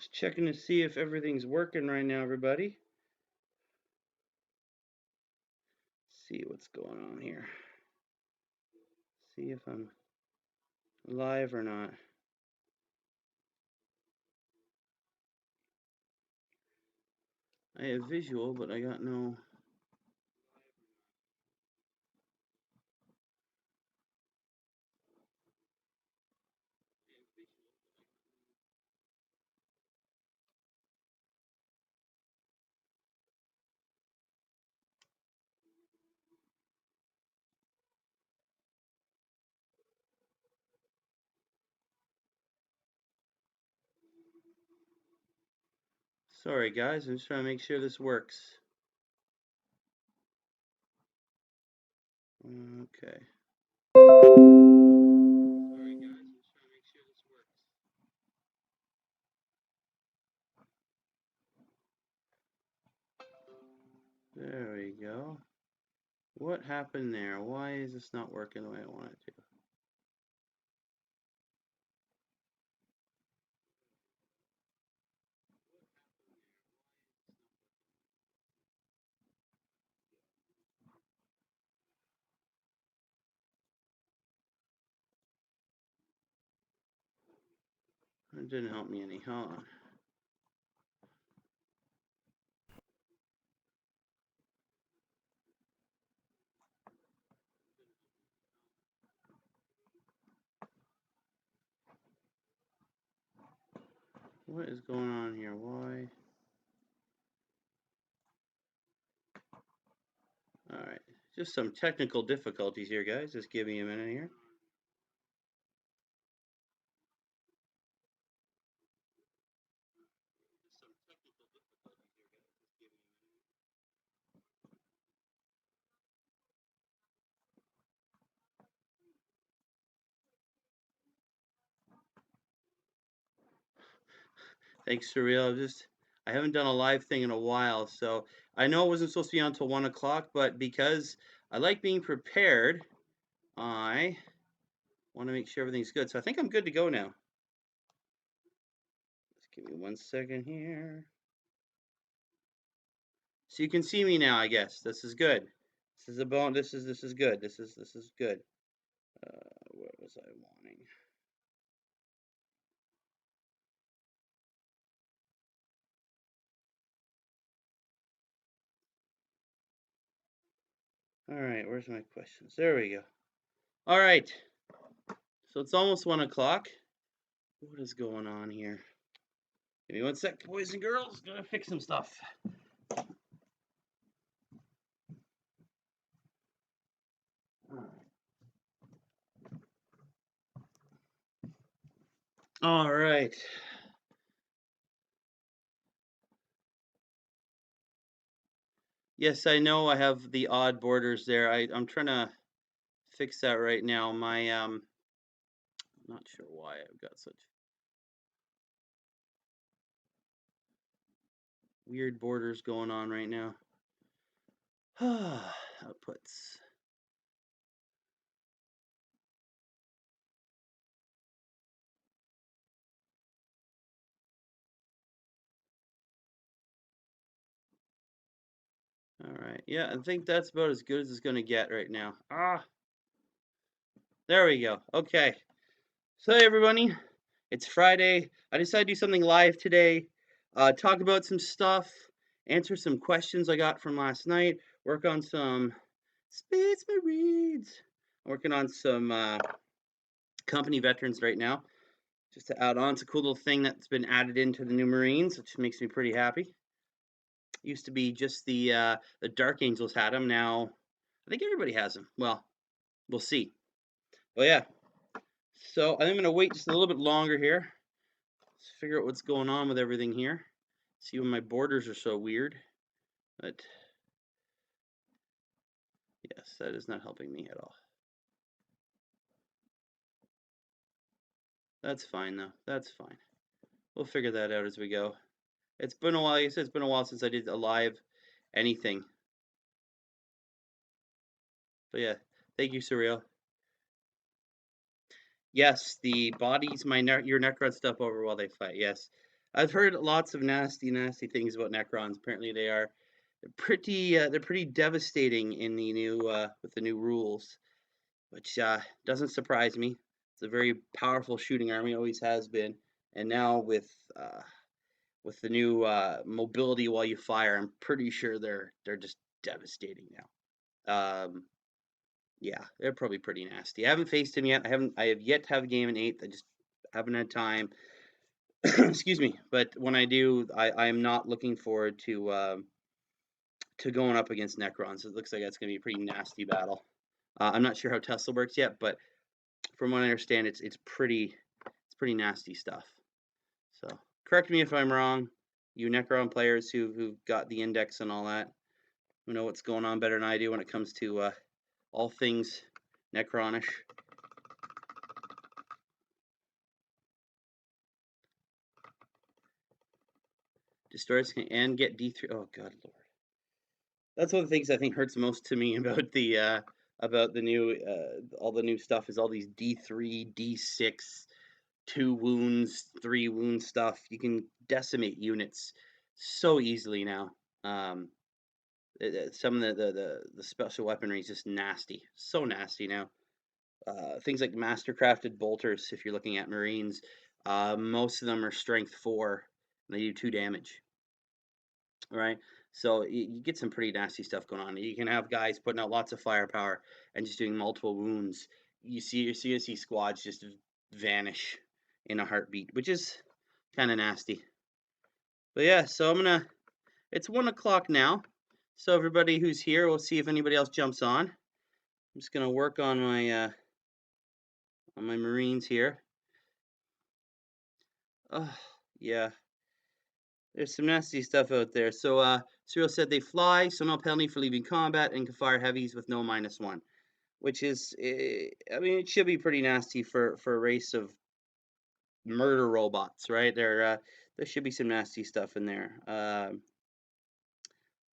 Just checking to see if everything's working right now, everybody. See what's going on here. See if I'm live or not. I have visual, but I got no. Sorry, guys. I'm just trying to make sure this works. Okay. Sorry, guys. I'm just trying to make sure this works. There we go. What happened there? Why is this not working the way I want it to? It didn't help me any. Hold on. What is going on here? Why? All right. Just some technical difficulties here, guys. Just give me a minute here. Thanks, Surreal. I haven't done a live thing in a while, so I know it wasn't supposed to be on until 1 o'clock, but because I like being prepared, I want to make sure everything's good. So I think I'm good to go now. Just give me 1 second here. So you can see me now, I guess. This is good. This is a bone. This is good. This is good. What was I wanting? All right, where's my questions? There we go. All right. So it's almost 1 o'clock. What is going on here? Give me 1 sec, boys and girls. Gotta fix some stuff. All right. Yes, I know I have the odd borders there. I'm trying to fix that right now. I'm not sure why I've got such weird borders going on right now. Outputs. All right. Yeah, I think that's about as good as it's going to get right now. There we go. Okay. So, hey, everybody, it's Friday. I decided to do something live today, talk about some stuff, answer some questions I got from last night, work on some Space Marines. I'm working on some company veterans right now, just to add on. It's a cool little thing that's been added into the new Marines, which makes me pretty happy. Used to be just the Dark Angels had them. Now I think everybody has them. Well, we'll see. But yeah, so I'm gonna wait just a little bit longer here. Let's figure out what's going on with everything here. See when my borders are so weird. But yes, that is not helping me at all. That's fine though. That's fine. We'll figure that out as we go. It's been a while. Like I said, it's been a while since I did a live anything. But yeah, thank you, Surreal. Yes, the bodies, your Necron stuff over while they fight. Yes, I've heard lots of nasty things about Necrons. Apparently, they're pretty devastating in the new with the new rules, which doesn't surprise me. It's a very powerful shooting army, always has been, and now with the new mobility while you fire, I'm pretty sure they're just devastating now. Yeah, they're probably pretty nasty. I haven't faced him yet. I have yet to have a game in 8th. I just haven't had time. Excuse me. But when I do, I am not looking forward to going up against Necrons. It looks like that's going to be a pretty nasty battle. I'm not sure how Tesla works yet, but from what I understand, it's pretty nasty stuff. So correct me if I'm wrong, you Necron players who got the index and all that, who know what's going on better than I do when it comes to all things Necronish. Destroys and get D3. Oh God, Lord. That's one of the things I think hurts most to me about the new all the new stuff is all these D3, D6, 2 wounds, 3 wound stuff. You can decimate units so easily now. Some of the special weaponry is just nasty, so nasty now. Things like mastercrafted bolters, if you're looking at Marines, most of them are strength 4, and they do 2 damage. Right? So you get some pretty nasty stuff going on. You can have guys putting out lots of firepower and just doing multiple wounds. You see squads just vanish in a heartbeat, which is kind of nasty. But yeah, so it's 1 o'clock now. So everybody who's here, we'll see if anybody else jumps on. I'm just gonna work on my Marines here. Oh, yeah. There's some nasty stuff out there. So Cyril said they fly, so no penalty for leaving combat, and can fire heavies with no -1, which is, I mean, it should be pretty nasty for a race of murder robots, right? There should be some nasty stuff in there.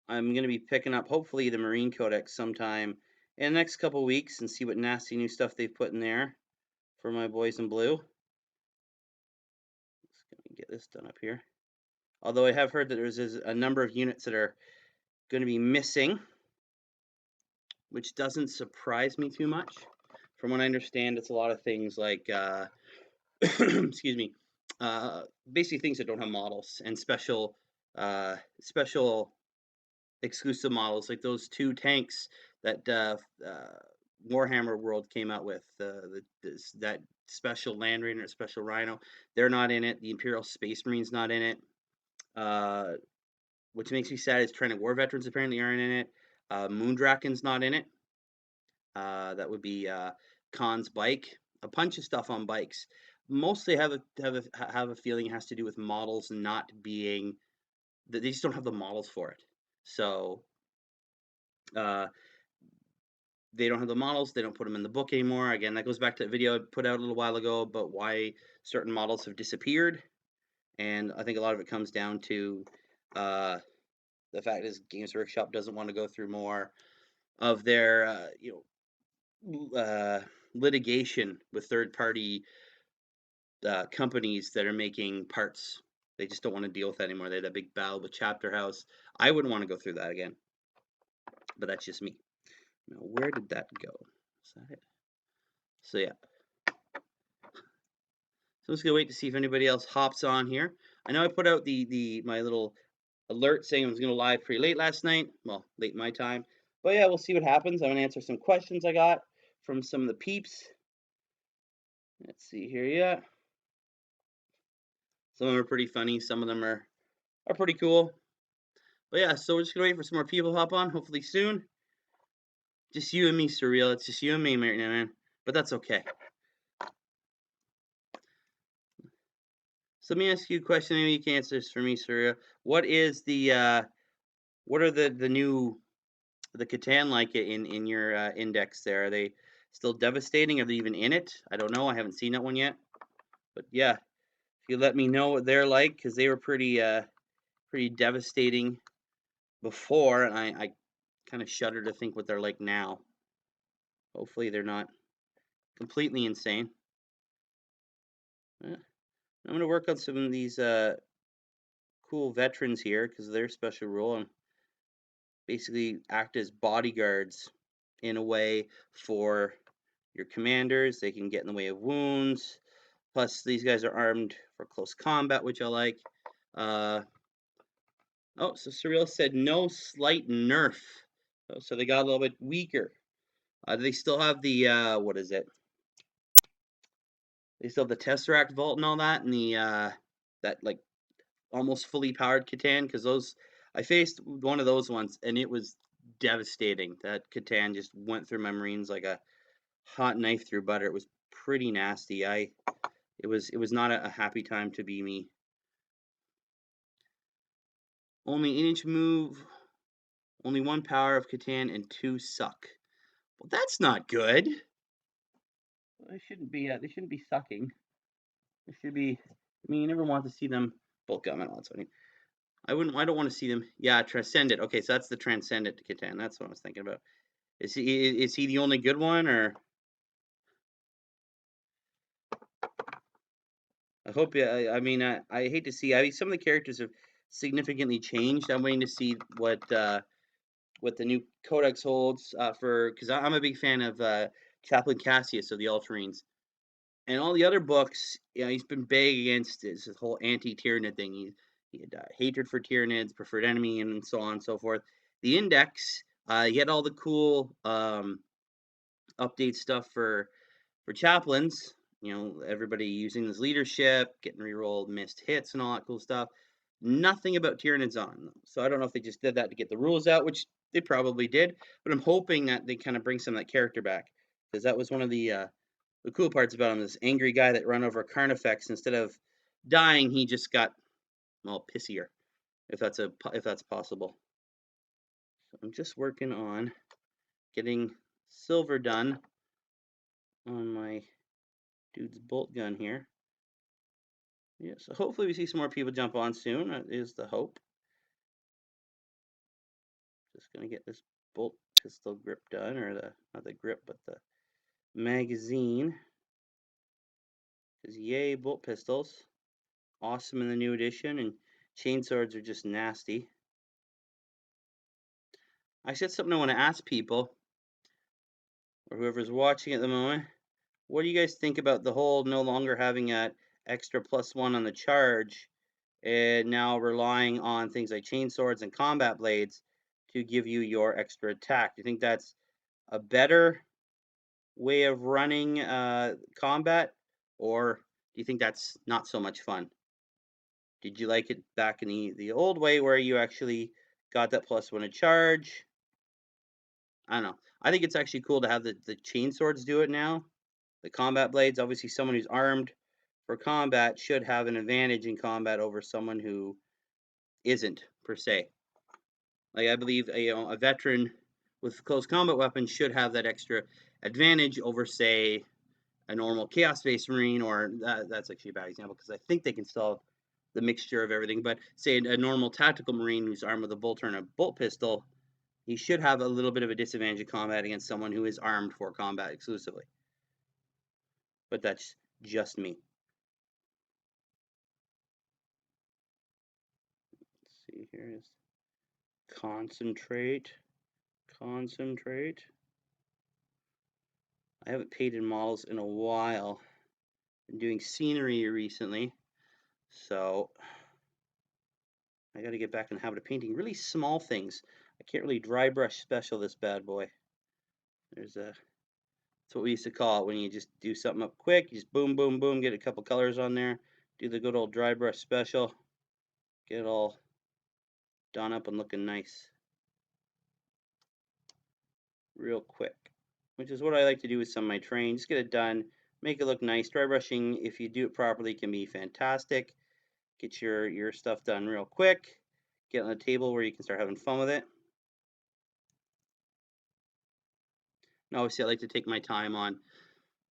I'm gonna be picking up hopefully the Marine Codex sometime in the next couple weeks and see what nasty new stuff they've put in there for my boys in blue. Just gonna get this done up here. Although I have heard that there's a number of units that are going to be missing, which doesn't surprise me too much. From what I understand, it's a lot of things like, excuse me, basically things that don't have models and special exclusive models, like those 2 tanks that Warhammer World came out with, that special Land Raider, special Rhino. They're not in it. The Imperial Space Marine's not in it. Which makes me sad is Training War Veterans apparently aren't in it. Moondraken's not in it. That would be Khan's bike. A bunch of stuff on bikes. Mostly have a feeling it has to do with models not being. They just don't have the models for it. So they don't have the models. They don't put them in the book anymore. Again, that goes back to a video I put out a little while ago about why certain models have disappeared, and I think a lot of it comes down to the fact is Games Workshop doesn't want to go through more of their litigation with third-party companies that are making parts. They just don't want to deal with that anymore. They had a big battle with Chapter House. I wouldn't want to go through that again, but that's just me. Now, where did that go? Is that it? So yeah. So I'm just gonna wait to see if anybody else hops on here. I know I put out my little alert saying I was gonna live pretty late last night. Well, late my time. But yeah, we'll see what happens. I'm gonna answer some questions I got from some of the peeps. Let's see here, yeah. Some of them are pretty funny. Some of them are pretty cool. But yeah, so we're just gonna wait for some more people to hop on, hopefully soon. Just you and me, Surreal. It's just you and me right now, man. But that's okay. So let me ask you a question. Maybe you can answer this for me, Surreal. What is what are the new the Catan like in your index there? Are they still devastating? Are they even in it? I don't know. I haven't seen that one yet. But yeah, if you let me know what they're like, because they were pretty devastating before, and I kind of shudder to think what they're like now. Hopefully they're not completely insane. I'm gonna work on some of these cool veterans here because of their special rule and basically act as bodyguards in a way for your commanders. They can get in the way of wounds. Plus, these guys are armed for close combat, which I like. Oh, so Surreal said no slight nerf. Oh, so they got a little bit weaker. They still have the, what is it? They still have the Tesseract Vault and all that, and the, that, like, almost fully powered Catan, because those, I faced one of those ones, and it was devastating. That Catan just went through my Marines like a hot knife through butter. It was pretty nasty. It was not a happy time to be me. Only an inch move, only one power of Catan, and 2 suck. Well, that's not good. They shouldn't be. They shouldn't be sucking. They should be. I mean, you never want to see them bulk gun. I don't. I wouldn't. I don't want to see them. Yeah, Transcendent. Okay, so that's the Transcendent Catan. That's what I was thinking about. Is he the only good one, or? I hope. Yeah. I mean, I hate to see. I mean, some of the characters have significantly changed. I'm waiting to see what the new Codex holds for, because I'm a big fan of Chaplain Cassius of the Ultramarines. And all the other books, he's been big against this whole anti-Tyranid thing. He had hatred for Tyranids, preferred enemy, and so on and so forth. The Index, he had all the cool update stuff for chaplains. Everybody using this leadership, getting rerolled missed hits and all that cool stuff. Nothing about Tyranids on them. So I don't know if they just did that to get the rules out, which they probably did. But I'm hoping that they kind of bring some of that character back, because that was one of the cool parts about him. This angry guy that ran over Carnifex, instead of dying, he just got, well, pissier, if that's possible. So I'm just working on getting silver done on my dude's bolt gun here. Yeah, so hopefully we see some more people jump on soon. That is the hope. Just gonna get this bolt pistol grip done, or not the grip, but the magazine. Because yay, bolt pistols, awesome in the new edition, and chainswords are just nasty. I said something I want to ask people, or whoever's watching at the moment. What do you guys think about the whole no longer having that extra +1 on the charge, and now relying on things like chainswords and combat blades to give you your extra attack? Do you think that's a better way of running combat, or do you think that's not so much fun? Did you like it back in the old way where you actually got that +1 to charge? I don't know. I think it's actually cool to have the chainswords do it now. The combat blades, obviously someone who's armed for combat should have an advantage in combat over someone who isn't, per se. Like, I believe a veteran with close combat weapons should have that extra advantage over, say, a normal Chaos Space Marine, or that's actually a bad example because I think they can still have the mixture of everything. But say a normal tactical Marine who's armed with a bolter and a bolt pistol, he should have a little bit of a disadvantage in combat against someone who is armed for combat exclusively. But that's just me. Let's see, here is concentrate. I haven't painted models in a while. Been doing scenery recently, so I got to get back in the habit of painting really small things. I can't really dry brush special this bad boy. That's what we used to call it when you just do something up quick. You just boom, boom, boom, get a couple colors on there, do the good old dry brush special, get it all done up and looking nice real quick, which is what I like to do with some of my terrain. Just get it done, make it look nice. Dry brushing, if you do it properly, can be fantastic. Get your stuff done real quick, get on the table where you can start having fun with it. And obviously I like to take my time on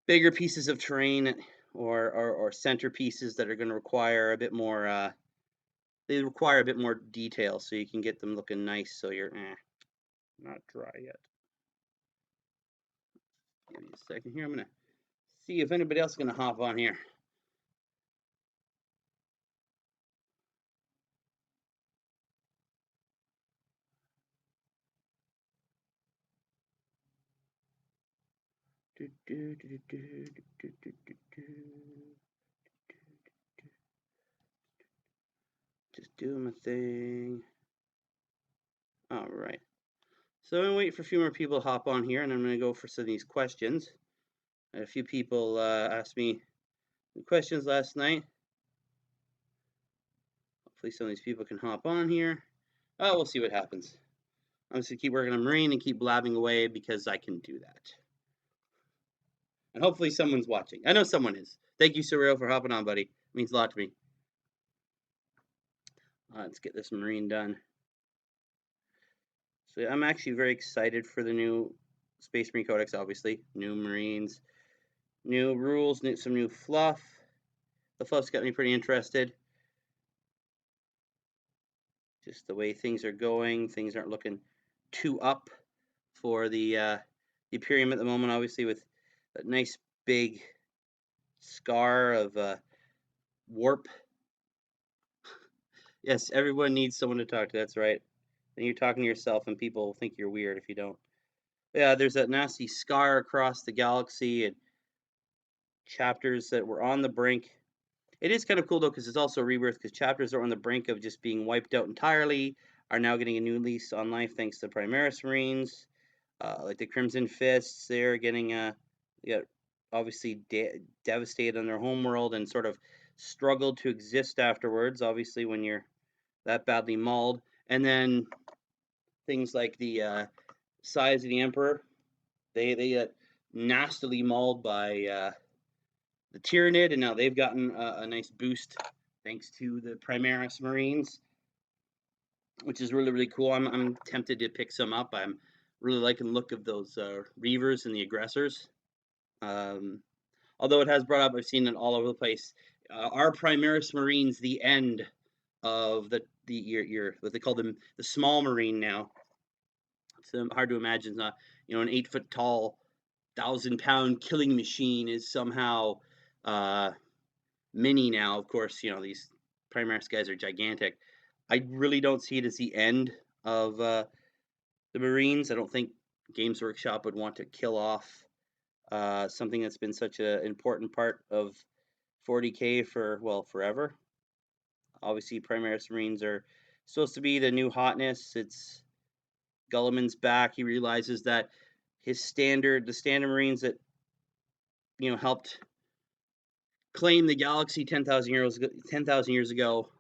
bigger pieces of terrain, or center pieces that are going to require a bit more they require a bit more detail, so you can get them looking nice. So you're not dry yet. Give me a second here. I'm gonna see if anybody else is gonna hop on here. Just doing my thing. All right. So I'm gonna wait for a few more people to hop on here, and I'm gonna go for some of these questions. A few people asked me questions last night. Hopefully some of these people can hop on here. Oh, we'll see what happens. I'm just gonna keep working on Marine and keep blabbing away because I can do that. And hopefully someone's watching. I know someone is. Thank you, Surreal, for hopping on, buddy. It means a lot to me. Let's get this Marine done. So yeah, I'm actually very excited for the new Space Marine Codex, obviously. New Marines, new rules, some new fluff. The fluff's got me pretty interested. Just the way things are going. Things aren't looking too up for the Imperium at the moment, obviously, with a nice big scar of warp. Yes, everyone needs someone to talk to. That's right. And you're talking to yourself, and people think you're weird if you don't. Yeah, there's that nasty scar across the galaxy and chapters that were on the brink. It is kind of cool though, because it's also a rebirth. Because chapters that are on the brink of just being wiped out entirely are now getting a new lease on life thanks to Primaris Marines, like the Crimson Fists. They're getting obviously devastated on their homeworld and sort of struggled to exist afterwards. Obviously, when you're that badly mauled, and then things like the Size of the Emperor, they get nastily mauled by the Tyranid, and now they've gotten a nice boost thanks to the Primaris Marines, which is really, really cool. I'm tempted to pick some up. I'm really liking the look of those Reavers and the Aggressors. Although it has brought up, I've seen it all over the place. Are Primaris Marines the end of your what they call them, the small Marine now? It's hard to imagine. It's not, an 8-foot tall, 1,000-pound killing machine is somehow mini now. Of course, these Primaris guys are gigantic. I really don't see it as the end of the Marines. I don't think Games Workshop would want to kill off something that's been such an important part of 40K for, well, forever. Obviously, Primaris Marines are supposed to be the new hotness. It's Gulliman's back. He realizes that the standard Marines that helped claim the galaxy 10,000 years ago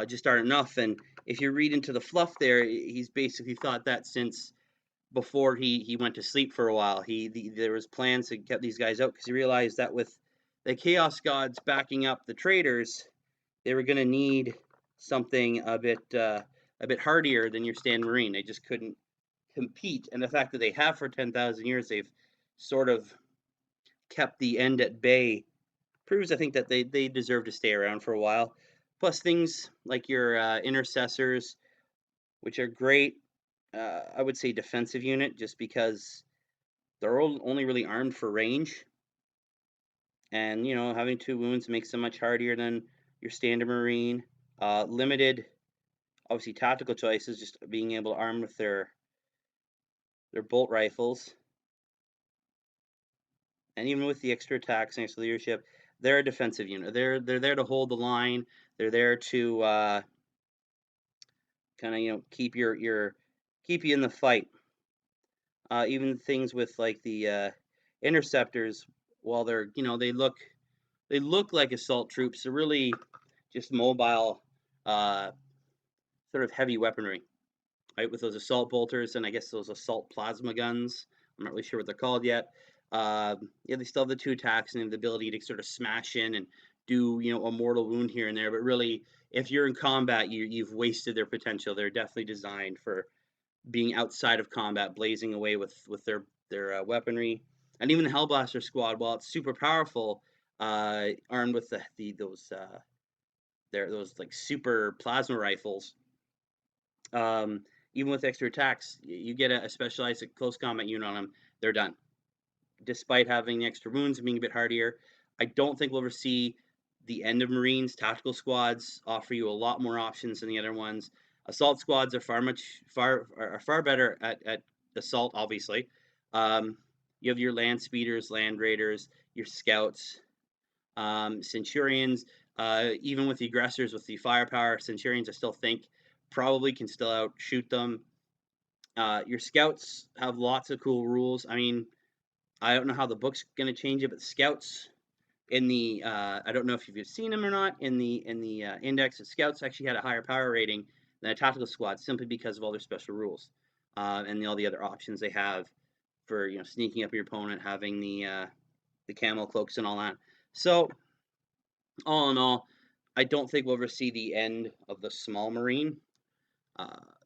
just aren't enough. And if you read into the fluff there, he's basically thought that since before he went to sleep for a while. There was plans to get these guys out because he realized that with the Chaos Gods backing up the traders, they were going to need something a bit hardier than your standard Marine. They just couldn't compete. And the fact that they have for 10,000 years, they've sort of kept the end at bay, proves, I think, that they deserve to stay around for a while. Plus things like your intercessors, which are great. I would say defensive unit, just because they're only really armed for range. And, having 2 wounds makes them much hardier than your standard Marine. Limited, obviously, tactical choices, just being able to arm with their bolt rifles. And even with the extra attacks and extra leadership, they're a defensive unit. They're there to hold the line. They're there to kind of keep you in the fight. Even things with like the interceptors, while they're they look like assault troops, they're really just mobile, sort of heavy weaponry, right? With those assault bolters and I guess those assault plasma guns. I'm not really sure what they're called yet. They still have the 2 attacks and the ability to sort of smash in and do a mortal wound here and there. But really, if you're in combat, you've wasted their potential. They're definitely designed for being outside of combat, blazing away with their weaponry. And even the Hellblaster squad, while it's super powerful, armed with those like super plasma rifles, even with extra attacks, you get a specialized close combat unit on them, they're done. Despite having the extra wounds and being a bit hardier, I don't think we'll ever see the end of Marines. Tactical squads offer you a lot more options than the other ones. Assault squads are far better at assault, obviously. You have your land speeders, land raiders, your scouts, centurions. Even with the aggressors, with the firepower, centurions I still think probably can still outshoot them. Your scouts have lots of cool rules. I mean, I don't know how the book's going to change it, but scouts in the I don't know if you've seen them or not. In the index, the scouts actually had a higher power rating than a tactical squad simply because of all their special rules and all the other options they have for sneaking up your opponent, having the camel cloaks and all that. So all in all, I don't think we'll ever see the end of the small marine.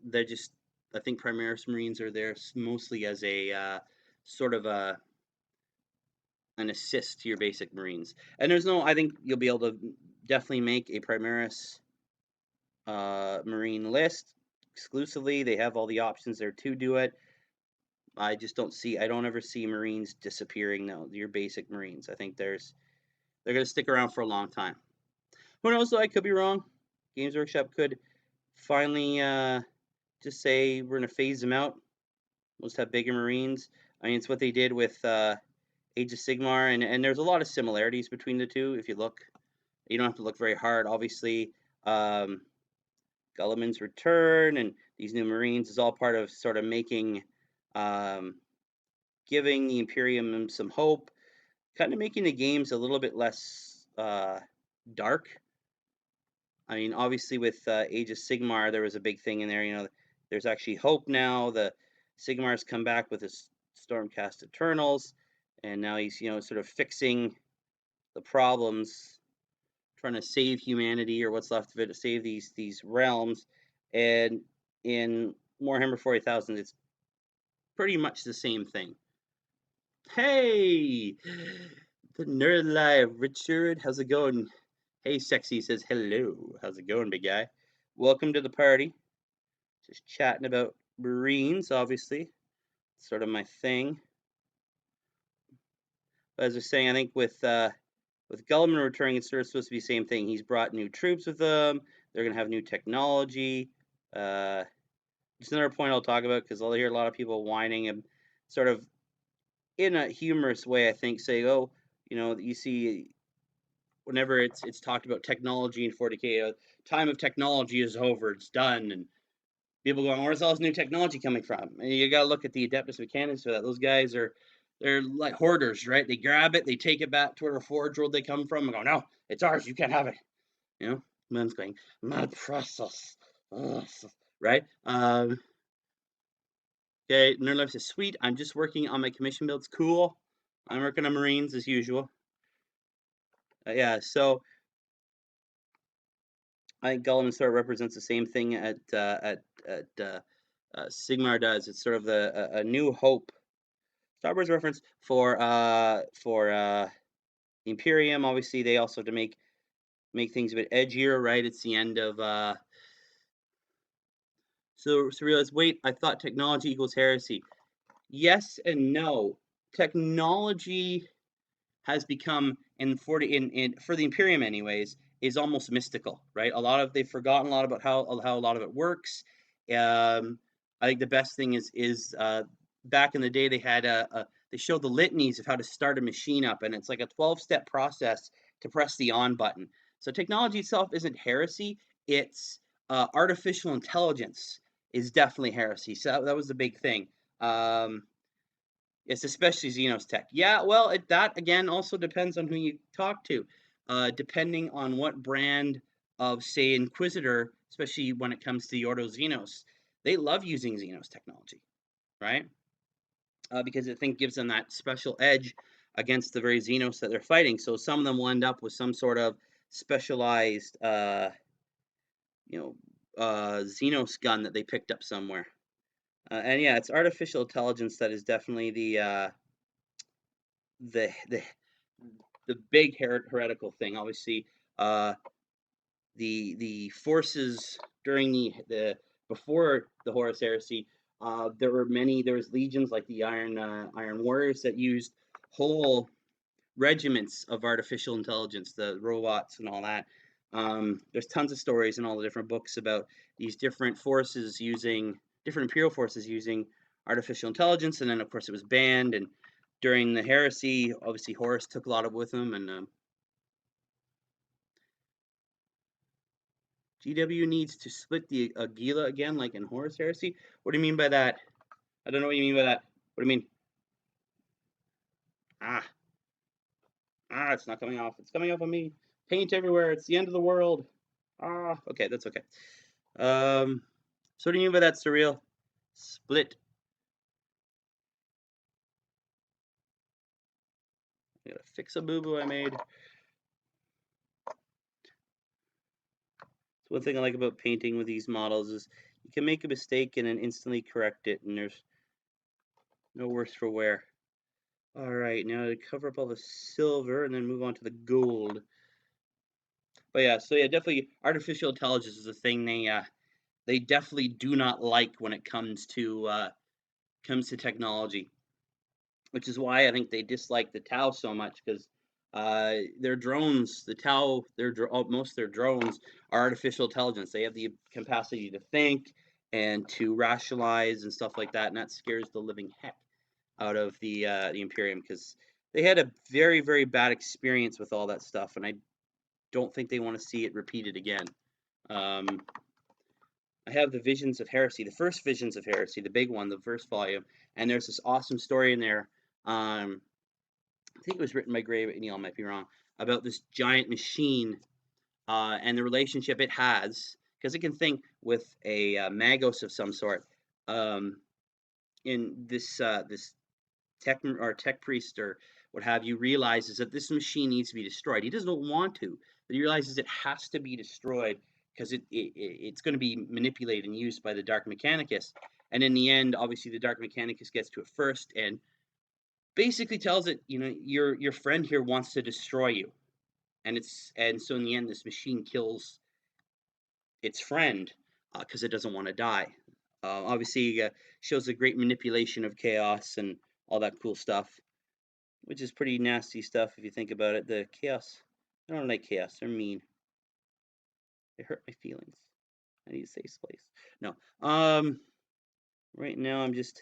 They're just, I think Primaris Marines are there mostly as a sort of an assist to your basic Marines. And I think you'll be able to definitely make a Primaris Marine list exclusively. They have all the options there to do it. I don't ever see Marines disappearing though, your basic Marines. I think they're going to stick around for a long time. Who knows though, I could be wrong. Games Workshop could finally just say we're going to phase them out. We'll just have bigger Marines. I mean, it's what they did with Age of Sigmar, and there's a lot of similarities between the two. If you look, you don't have to look very hard. Obviously, Gulliman's return and these new Marines is all part of sort of making, giving the Imperium some hope, kind of making the games a little bit less dark. I mean, obviously with Age of Sigmar, there was a big thing in there. There's actually hope now. The Sigmar's come back with his Stormcast Eternals, and now he's sort of fixing the problems, trying to save humanity or what's left of it, to save these realms. And in Warhammer 40,000, it's pretty much the same thing. Hey, the Nerd Live, Richard, how's it going? Hey, Sexy says hello. How's it going, big guy? Welcome to the party. Just chatting about Marines, obviously. Sort of my thing. But as I was saying, I think with Gulliman returning, it's sort of supposed to be the same thing. He's brought new troops with them. They're going to have new technology. Just another point I'll talk about, because I'll hear a lot of people whining and sort of in a humorous way, I think, say, oh, you see whenever it's talked about technology in 40K, time of technology is over, it's done, and people going, where's all this new technology coming from? And you got to look at the Adeptus Mechanicus for that. Those guys they're like hoarders, right? They grab it, they take it back to where Forge World they come from, and go, no, it's ours, you can't have it. Man's going, my precious, right? Okay, Nerd Life says, sweet, I'm just working on my commission builds. Cool. I'm working on Marines as usual. Yeah, so I think Gulliman sort of represents the same thing at Sigmar does. It's sort of a new hope. Star Wars reference for the Imperium. Obviously, they also to make things a bit edgier, right? It's the end of so realize. Wait, I thought technology equals heresy. Yes and no. Technology has become for the Imperium anyways, is almost mystical, right? They've forgotten a lot about how a lot of it works. I think the best thing is back in the day they had they showed the litanies of how to start a machine up, and it's like a 12-step process to press the on button. So technology itself isn't heresy; it's artificial intelligence is definitely heresy. So that was the big thing. It's especially Xenos tech. Yeah, well, that again also depends on who you talk to. Depending on what brand of, say, Inquisitor, especially when it comes to the Ordo Xenos, they love using Xenos technology, right? Because I think gives them that special edge against the very Xenos that they're fighting. So some of them will end up with some sort of specialized, Xenos gun that they picked up somewhere. And yeah, it's artificial intelligence that is definitely the big heretical thing. Obviously, the forces during the before the Horus Heresy, there was legions like the Iron Warriors that used whole regiments of artificial intelligence, the robots and all that. There's tons of stories in all the different books about these different Imperial forces using artificial intelligence, and then of course it was banned, and during the heresy, obviously Horus took a lot of with him, and GW needs to split the Agila again, like in Horus heresy. What do you mean by that? I don't know what you mean by that. What do you mean? Ah, it's not coming off. It's coming off on me. Paint everywhere. It's the end of the world. Okay, that's okay. So what do you mean by that, surreal? Split. I gotta fix a boo-boo I made. So one thing I like about painting with these models is you can make a mistake and then instantly correct it, and there's no worse for wear. All right, now to cover up all the silver and then move on to the gold. But yeah, so yeah, definitely artificial intelligence is a thing they definitely do not like when it comes to technology, which is why I think they dislike the Tau so much because their drones, the Tau, most of their drones are artificial intelligence. They have the capacity to think and to rationalize and stuff like that, and that scares the living heck out of the Imperium because they had a very very bad experience with all that stuff, and I don't think they want to see it repeated again. Um, I have the Visions of Heresy, the first Visions of Heresy, the big one, the first volume, and there's this awesome story in there. I think it was written by Gray, but Neil might be wrong, about this giant machine and the relationship it has, because it can think with a magos of some sort. In this tech priest or what have you realizes that this machine needs to be destroyed. He doesn't want to, but he realizes it has to be destroyed because it's going to be manipulated and used by the Dark Mechanicus. And in the end, obviously, the Dark Mechanicus gets to it first and basically tells it, your friend here wants to destroy you, and so in the end, this machine kills its friend because it doesn't want to die. Obviously, shows a great manipulation of chaos and all that cool stuff, which is pretty nasty stuff if you think about it. The chaos, I don't like chaos. They're mean. They hurt my feelings. I need a safe place. No. Right now I'm just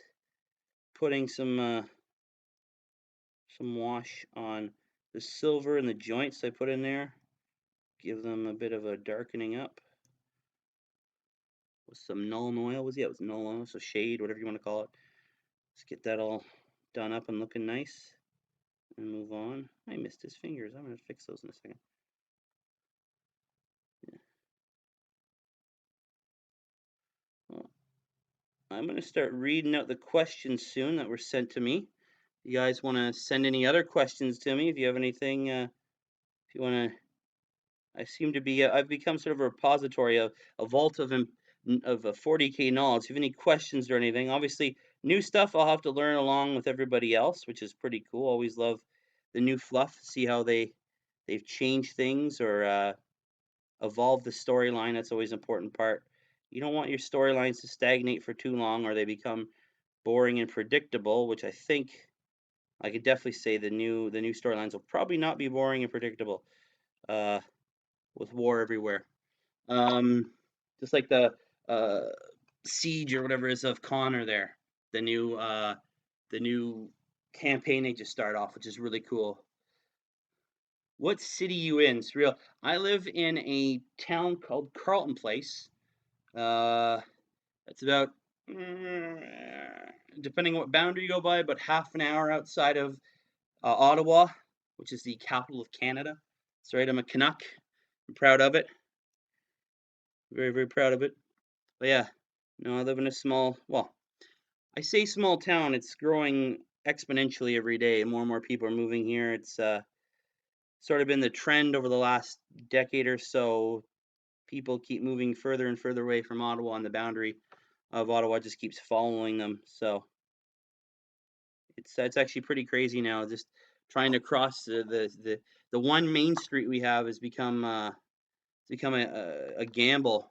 putting some wash on the silver and the joints I put in there. Give them a bit of a darkening up with some Nuln oil. It was Nuln oil, so shade, whatever you want to call it. Let's get that all done up and looking nice and move on. I missed his fingers. I'm going to fix those in a second. Yeah. Well, I'm going to start reading out the questions soon that were sent to me. If you guys want to send any other questions to me, if you have anything, if you want to, I seem to be, I've become sort of a repository, a vault of 40K knowledge. If you have any questions or anything, obviously new stuff I'll have to learn along with everybody else, which is pretty cool. Always love the new fluff, see how they've changed things or evolved the storyline. That's always an important part. You don't want your storylines to stagnate for too long or they become boring and predictable, which I think I could definitely say the new storylines will probably not be boring and predictable with war everywhere. Just like the uh, siege or whatever it is of Connor there, the new campaign they just started off, which is really cool. What city you in? It's real. I live in a town called Carlton Place. It's about depending on what boundary you go by, about half an hour outside of Ottawa, which is the capital of Canada. That's right. I'm a Canuck. I'm proud of it. Very, very proud of it. But yeah, no, I live in a small, well, I say small town. It's growing exponentially every day. More and more people are moving here. It's sort of been the trend over the last decade or so. People keep moving further and further away from Ottawa, and the boundary of Ottawa just keeps following them. So it's actually pretty crazy now. Just trying to cross the one main street we have has become a gamble.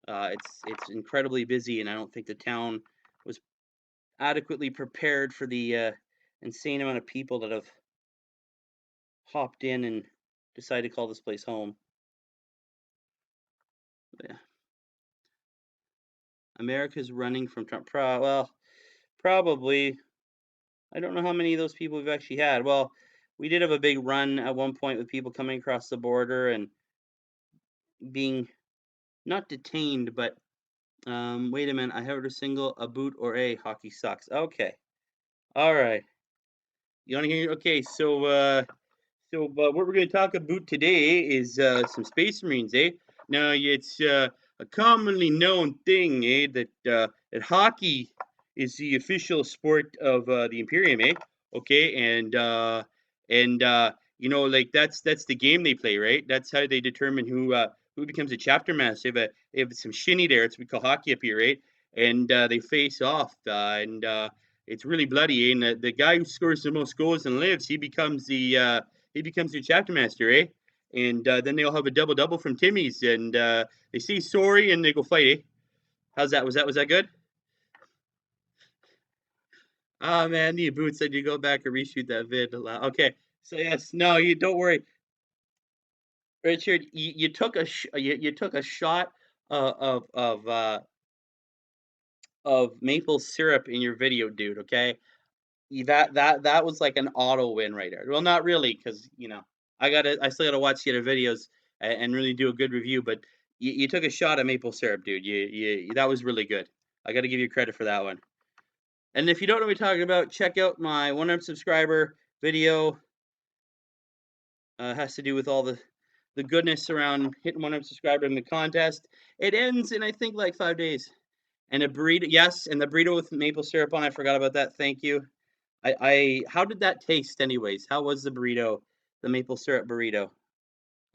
It's incredibly busy, and I don't think the town was adequately prepared for the insane amount of people that have hopped in and decided to call this place home. But yeah. America's running from Trump. Well, probably. I don't know how many of those people we've actually had. Well, we did have a big run at one point with people coming across the border and being not detained, but wait a minute. I heard a single, a boot or a hockey sucks. Okay. All right. You want to hear? Okay. So what we're going to talk about today is some Space Marines, eh? Now, it's a commonly known thing, eh, that hockey is the official sport of the Imperium, eh? Okay, and like that's the game they play, right? That's how they determine who becomes a chapter master. They have some shinny there. It's what we call hockey up here, right? And they face off, and it's really bloody, eh? And the guy who scores the most goals and lives, he becomes your chapter master, eh? And then they'll have a double double from Timmy's, and they say sorry and they go fight, eh? How's that? Was that good? Ah, man, the boot said you go back and reshoot that vid. Okay, so yes, no, you don't worry, Richard. You took you took a shot of maple syrup in your video, dude. Okay, that was like an auto win right there. Well, not really, because I still gotta watch the other videos and really do a good review. But you took a shot at maple syrup, dude. That was really good. I got to give you credit for that one. And if you don't know what we're talking about, check out my 100 subscriber video. Has to do with all the goodness around hitting 100 subscribers in the contest. It ends in I think like 5 days. And a burrito, yes, and the burrito with maple syrup on. I forgot about that. Thank you. How did that taste anyways? How was the burrito, the maple syrup burrito?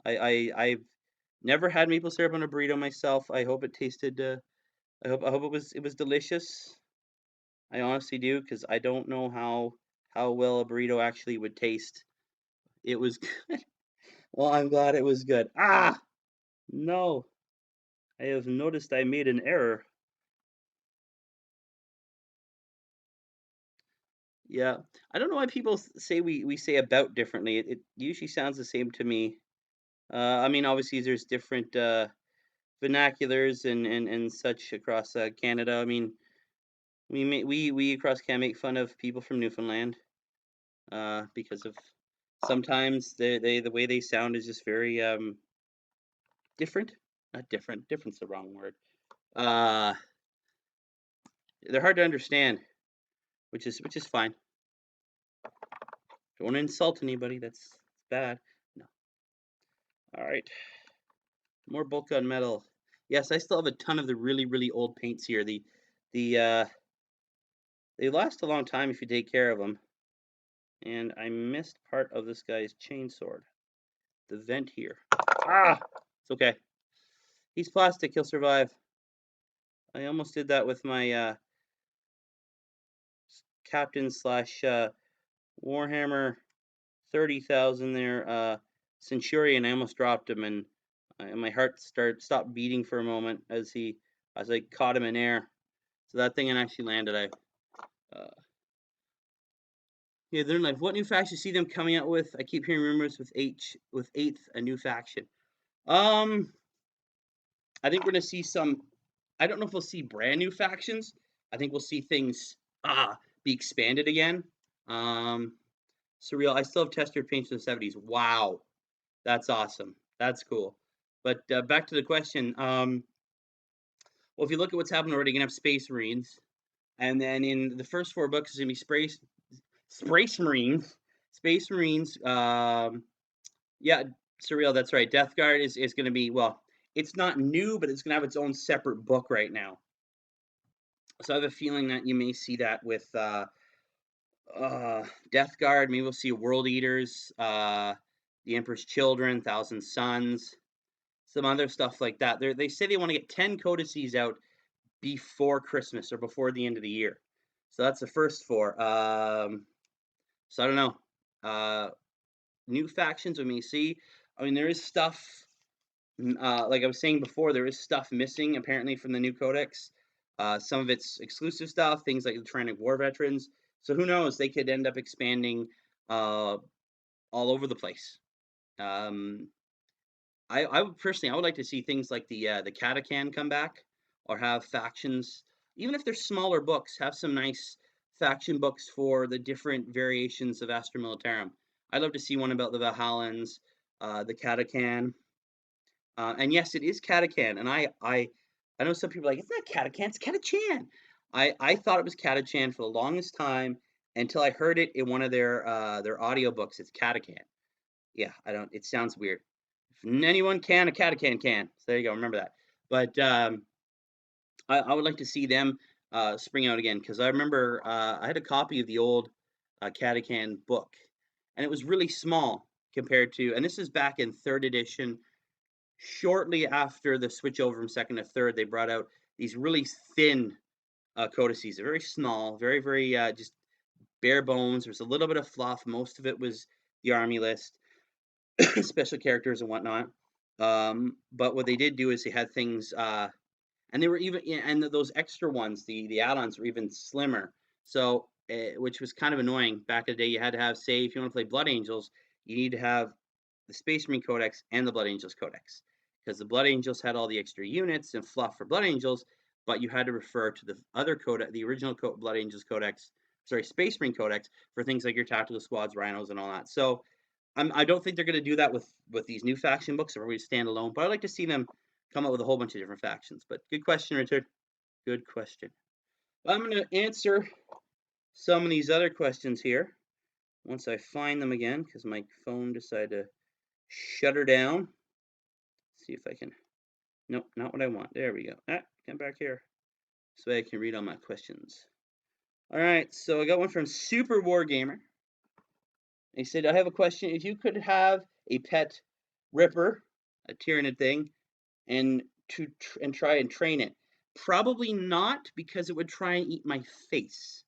I've never had maple syrup on a burrito myself. I hope it tasted. I hope it was delicious. I honestly do, because I don't know how well a burrito actually would taste. It was good. Well, I'm glad it was good. Ah, no, I have noticed I made an error. Yeah, I don't know why people say we say about differently. It usually sounds the same to me. I mean, obviously, there's different vernaculars and such across Canada. I mean, we across can make fun of people from Newfoundland because of sometimes the way they sound is just very different. Not different. Different's the wrong word. Uh, they're hard to understand, which is fine. Don't want to insult anybody. That's bad. No. All right. More bulk gun metal. Yes, I still have a ton of the really old paints here. The they last a long time if you take care of them. And I missed part of this guy's chainsword. The vent here. Ah! It's okay. He's plastic. He'll survive. I almost did that with my captain slash Warhammer 30,000 there Centurion. I almost dropped him, and my heart stopped beating for a moment as I caught him in air. So that thing actually landed. Yeah, they're like, what new faction you see them coming out with? I keep hearing rumors with eighth a new faction. Um, I think we're gonna see some. I don't know if we'll see brand new factions. I think we'll see things be expanded again. Um, Surreal. I still have tester paints from the 70s. Wow, that's awesome. That's cool. But back to the question. Well, if you look at what's happened already, you're gonna have Space Marines, and then in the first four books is gonna be Space Marines, Space Marines. Yeah, Surreal. That's right. Death Guard is gonna be, well. It's not new, but it's gonna have its own separate book right now. So I have a feeling that you may see that with Death Guard. Maybe we'll see World Eaters, the Emperor's Children, Thousand Sons, some other stuff like that. They say they want to get 10 codices out before Christmas or before the end of the year. So that's the first four. So I don't know. New factions we may see. I mean, there is stuff. Like I was saying before, there is stuff missing apparently from the new codex. Some of it's exclusive stuff, things like the Tyrannic War Veterans. So who knows? They could end up expanding all over the place. I would personally, I would like to see things like the Catacan come back, or have factions, even if they're smaller books, have some nice faction books for the different variations of Astra Militarum. I'd love to see one about the Valhallans, the Katakan. And yes, it is Katakan. And I know some people are like, it's not Katakan, it's Katachan. I thought it was Katachan for the longest time until I heard it in one of their audiobooks. It's Katakan. Yeah, I don't. It sounds weird. If anyone can, a Katakan can. So there you go. Remember that. But I would like to see them spring out again because I remember I had a copy of the old Katakan book, and it was really small compared to. And this is back in third edition. Shortly after the switch over from second to third, they brought out these really thin codices. They're very small, very just bare bones. There's a little bit of fluff. Most of it was the army list, special characters and whatnot. But what they did do is they had things, and they were even, and those extra ones, the add-ons were even slimmer. So, which was kind of annoying back in the day. You had to have, say, if you want to play Blood Angels, you need to have the Space Marine Codex and the Blood Angels Codex, because the Blood Angels had all the extra units and fluff for Blood Angels, but you had to refer to the other codex, the original Blood Angels Codex, sorry, Space Marine Codex, for things like your tactical squads, rhinos, and all that. So I don't think they're going to do that with these new faction books, or we stand alone. But I'd like to see them come up with a whole bunch of different factions. But good question, Richard. Good question. I'm going to answer some of these other questions here once I find them again, because my phone decided to shut her down. Let's see if I can. Nope, not what I want. There we go. Come back here so I can read all my questions. All right, so I got one from Super War Gamer. He said, I have a question. If you could have a pet ripper, a tyrannid thing, and try and train it, probably not, because it would try and eat my face.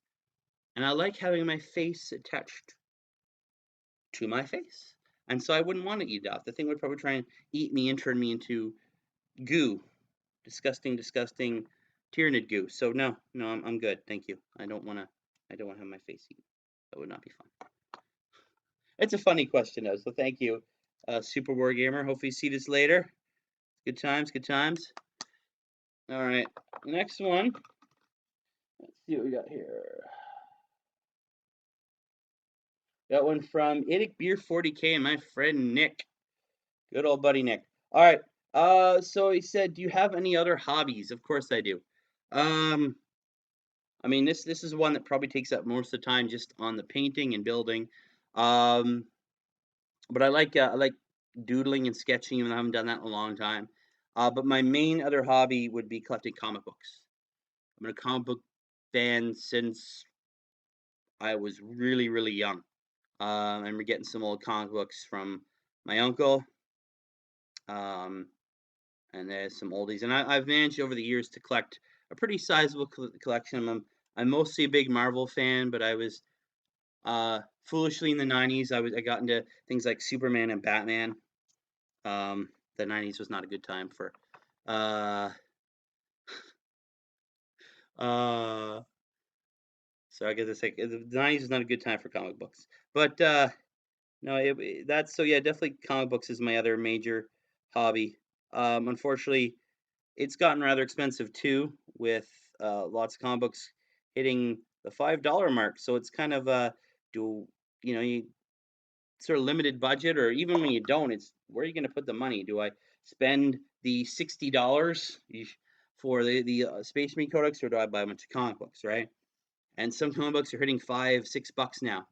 And I like having my face attached to my face. And so I wouldn't want to eat it off. The thing would probably try and eat me and turn me into goo. Disgusting tyrannid goo. So no, I'm good. Thank you. I don't want to have my face eaten. That would not be fun. It's a funny question though, so thank you, Super War Gamer. Hopefully you see this later. Good times, good times. All right, next one. Let's see what we got here. Got one from Idic Beer 40K and my friend Nick. Good old buddy Nick. All right. So he said, "Do you have any other hobbies?" Of course I do. I mean, this is one that probably takes up most of the time, just on the painting and building. But I like doodling and sketching, and I haven't done that in a long time. But my main other hobby would be collecting comic books. I've been a comic book fan since I was really young. I remember getting some old comic books from my uncle, um, and there's some oldies. And I've managed over the years to collect a pretty sizable collection. I'm mostly a big Marvel fan, but I was foolishly in the '90s. I got into things like Superman and Batman. The '90s was not a good time for. Uh, uh, so I guess it's like the '90s was not a good time for comic books. But no, that's so yeah, definitely comic books is my other major hobby. Unfortunately, it's gotten rather expensive too, with lots of comic books hitting the $5 mark. So it's kind of do you sort of limited budget, or even when you don't, it's where are you going to put the money? Do I spend the $60 for the Space Marine Codex, or do I buy a bunch of comic books, right? And some comic books are hitting $5-6 now.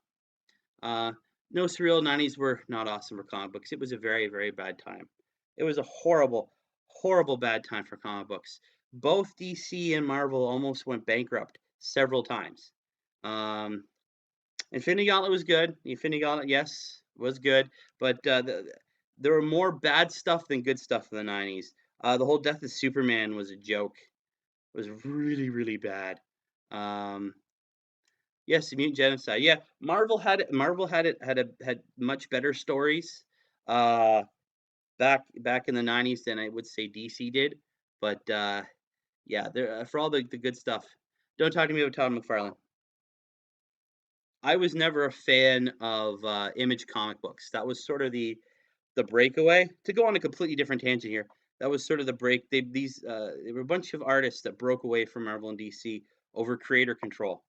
No, surreal '90s were not awesome for comic books. It was a very bad time. It was a horrible bad time for comic books. Both DC and Marvel almost went bankrupt several times. Um, Infinity Gauntlet was good. Infinity Gauntlet, yes, was good, but there were more bad stuff than good stuff in the '90s. The whole Death of Superman was a joke. It was really bad. Um, Yes, Mutant Genocide. Yeah, Marvel had it. Marvel had much better stories, uh, back in the '90s than I would say DC did. But yeah, there for all the good stuff. Don't talk to me about Todd McFarlane. I was never a fan of Image comic books. That was sort of the breakaway. To go on a completely different tangent here, that was sort of the break. There were a bunch of artists that broke away from Marvel and DC over creator control.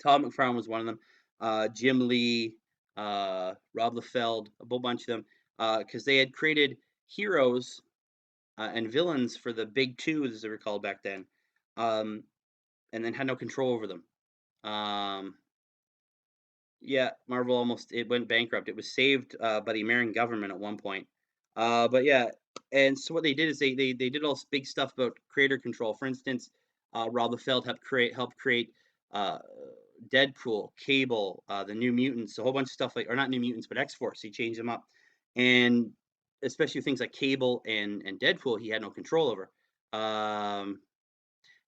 Todd McFarlane was one of them. Jim Lee, Rob Liefeld, a whole bunch of them, because they had created heroes and villains for the big two, as they were called back then, um, and then had no control over them. Um, yeah, Marvel almost it went bankrupt. It was saved by the American government at one point. But yeah, and so what they did is they did all this big stuff about creator control. For instance, Rob Liefeld helped create uh, Deadpool, Cable, the New Mutants, a whole bunch of stuff like, or not New Mutants, but X Force. He changed them up, and especially things like Cable and Deadpool, he had no control over. Um,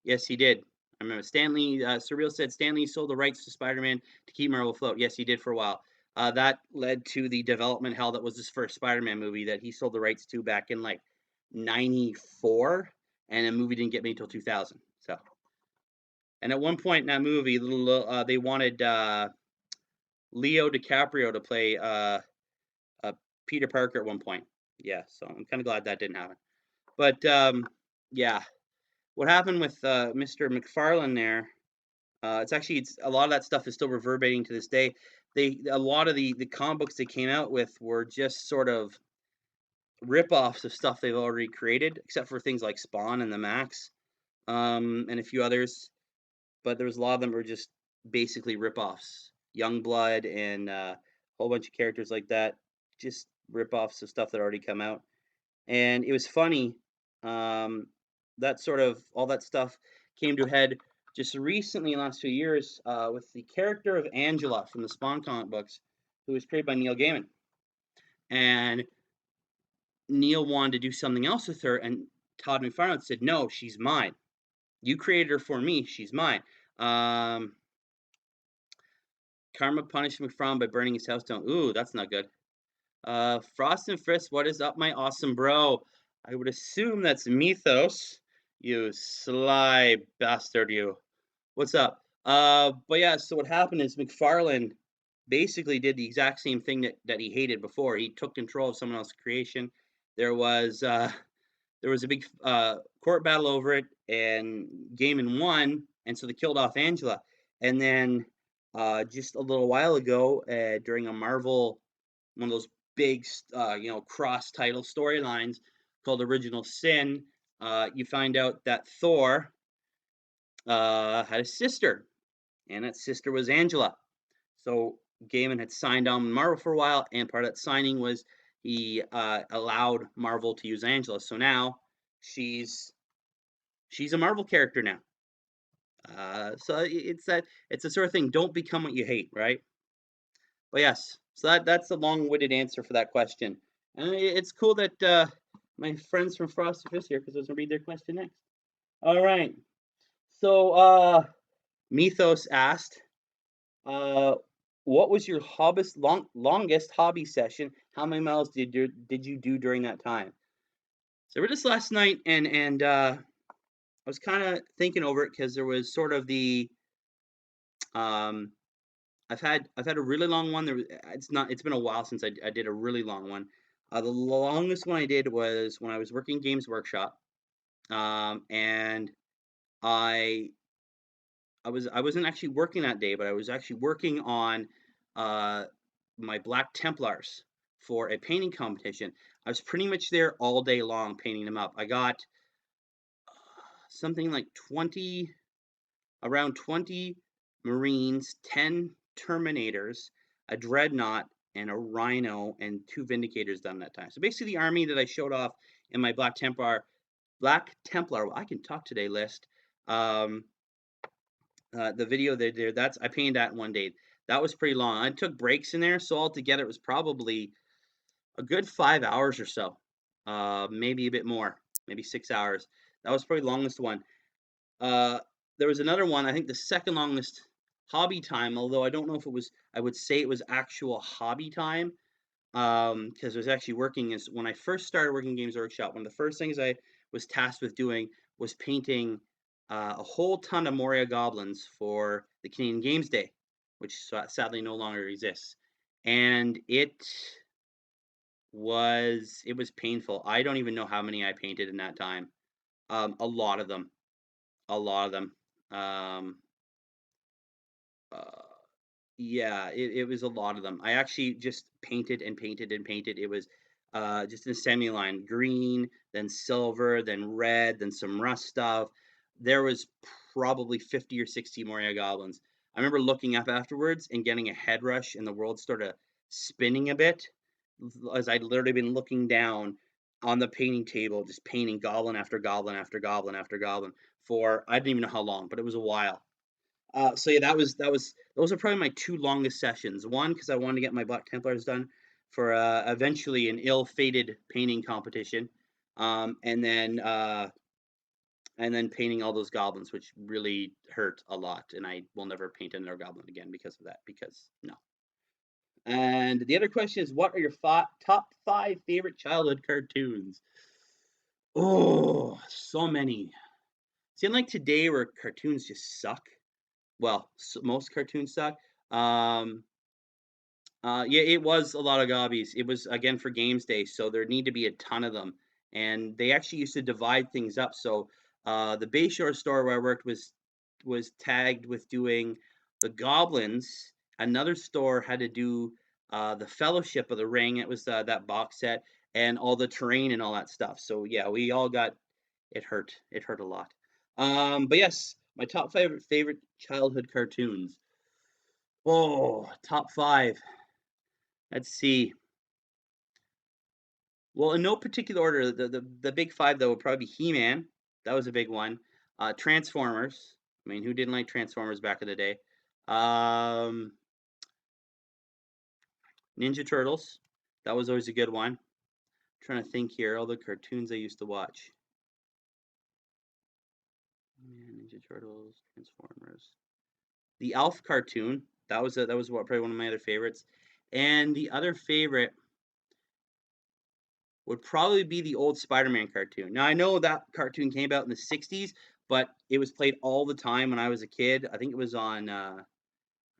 Yes, he did. I remember Stanley. Surreal said Stanley sold the rights to Spider-Man to keep Marvel afloat. Yes, he did for a while. That led to the development hell that was his first Spider-Man movie that he sold the rights to back in like '94, and the movie didn't get made until 2000. So, and at one point in that movie, they wanted Leo DiCaprio to play Peter Parker at one point. Yeah, so I'm kind of glad that didn't happen. But yeah, what happened with Mr. McFarlane there. It's a lot of that stuff is still reverberating to this day. A lot of the comic books they came out with were just sort of rip-offs of stuff they've already created, except for things like Spawn and the Max, and a few others. But there was a lot of them were just basically rip-offs. Youngblood and a whole bunch of characters like that, just rip-offs of stuff that already come out. And it was funny. Um, that sort of all that stuff came to a head just recently in the last few years with the character of Angela from the Spawn comic books, who was created by Neil Gaiman. And Neil wanted to do something else with her, and Todd McFarlane said, "No, she's mine. You created her for me. She's mine." Um, Karma punished McFarlane by burning his house down. Ooh, that's not good. Frost and Frisk, what is up, my awesome bro? I would assume that's Mythos. You sly bastard, you. What's up? But yeah, so what happened is McFarlane basically did the exact same thing that he hated before. He took control of someone else's creation. There was uh, there was a big court battle over it, and Gaiman won, and so they killed off Angela. And then just a little while ago, during a Marvel one of those big, cross title storylines called Original Sin, you find out that Thor had a sister, and that sister was Angela. So Gaiman had signed on Marvel for a while, and part of that signing was he allowed Marvel to use Angela. So now she's she's a Marvel character now. So it's a sort of thing. Don't become what you hate, right? But yes, so that's a long-winded answer for that question. And it's cool that my friends from Frosty Fist here because I was gonna read their question next. All right. So Mythos asked, uh, what was your longest hobby session? How many miles did you do during that time? So we're just last night, and I was kind of thinking over it because there was sort of the um, I've had a really long one. It's been a while since I did a really long one. The longest one I did was when I was working Games Workshop, and I I wasn't actually working that day, but I was actually working on uh, my Black Templars for a painting competition. I was pretty much there all day long painting them up. I got something like 20 around 20 Marines, 10 Terminators, a Dreadnought, and a Rhino, and 2 Vindicators done that time. So basically, the army that I showed off in my Black Templar, well, I can talk today list. Um, the video there, that's I painted that in one day. That was pretty long. I took breaks in there, so altogether it was probably a good 5 hours or so, maybe a bit more, maybe 6 hours. That was probably the longest one. Uh, there was another one, I think the second longest hobby time, although I don't know if it was, I would say it was actual hobby time, because I was actually working is when I first started working Games Workshop, one of the first things I was tasked with doing was painting a whole ton of Moria goblins for the Canadian Games Day, which sadly no longer exists. And it was painful. I don't even know how many I painted in that time. A lot of them, a lot of them. Um, Yeah, it was a lot of them. I actually just painted and painted and painted. It was just an assembly line, green, then silver, then red, then some rust stuff. There was probably 50 or 60 Moria goblins. I remember looking up afterwards and getting a head rush, and the world started spinning a bit as I'd literally been looking down on the painting table, just painting goblin after goblin after goblin after goblin for I didn't even know how long, but it was a while. So yeah, that was those are probably my two longest sessions. One because I wanted to get my Black Templars done for eventually an ill-fated painting competition, um, and then uh, and then painting all those goblins, which really hurt a lot, and I will never paint another goblin again because of that. Because no. And the other question is, what are your top five favorite childhood cartoons? Oh, so many. See, unlike today where cartoons just suck. Well, most cartoons suck. Um, yeah, it was a lot of gobbies. It was again for games day, so there need to be a ton of them. And they actually used to divide things up. So the Bayshore store where I worked was tagged with doing the Goblins. Another store had to do the Fellowship of the Ring. It was that box set and all the terrain and all that stuff. So yeah, we all got it hurt. It hurt a lot. But yes, my top favorite childhood cartoons. Oh, top five. Let's see. Well, in no particular order, the big five though would probably be He-Man. That was a big one. Transformers. I mean, who didn't like Transformers back in the day? Um, Ninja Turtles. That was always a good one. I'm trying to think here, all the cartoons I used to watch. Man, Ninja Turtles, Transformers. The Alf cartoon. That was probably one of my other favorites. And the other favorite would probably be the old Spider-Man cartoon. Now I know that cartoon came out in the '60s, but it was played all the time when I was a kid. I think it was on I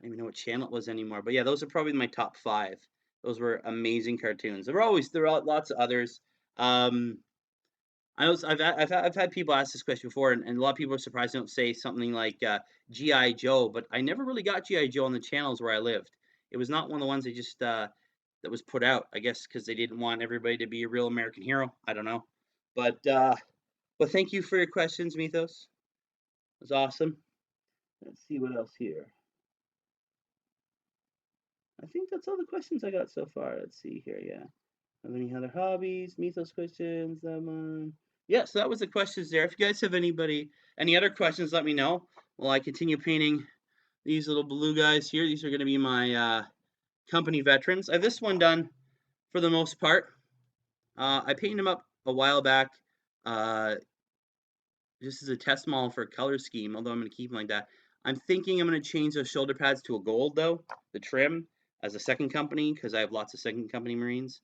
don't even know what channel it was anymore. But yeah, those are probably my top five. Those were amazing cartoons. There were lots of others. Um, I know I've had people ask this question before, and a lot of people are surprised I don't say something like GI Joe, but I never really got GI Joe on the channels where I lived. It was not one of the ones they just that was put out. I guess because they didn't want everybody to be a real American hero. I don't know, but thank you for your questions, Mythos. It was awesome. Let's see what else here. I think that's all the questions I got so far. Let's see here. Yeah. Have any other hobbies? Mythos questions. That one. Yeah, so that was the questions there. If you guys have any other questions, let me know. While I continue painting these little blue guys here. These are going to be my company veterans. I have this one done for the most part. I painted them up a while back. Uh, just as a test model for a color scheme, although I'm going to keep them like that. I'm thinking I'm going to change those shoulder pads to a gold, though, the trim, as a second company, because I have lots of second company Marines.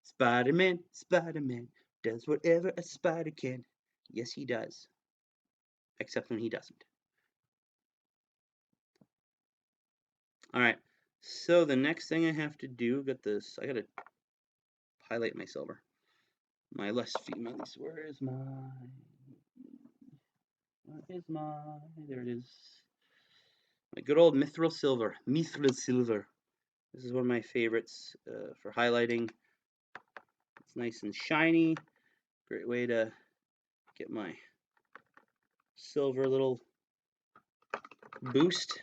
Spider-Man, Spider-Man, does whatever a spider can. Yes, he does. Except when he doesn't. Alright, so the next thing I have to do, I got to highlight my silver. My less female, where is there it is. My good old mithril silver. This is one of my favorites for highlighting. It's nice and shiny. Great way to get my silver little boost.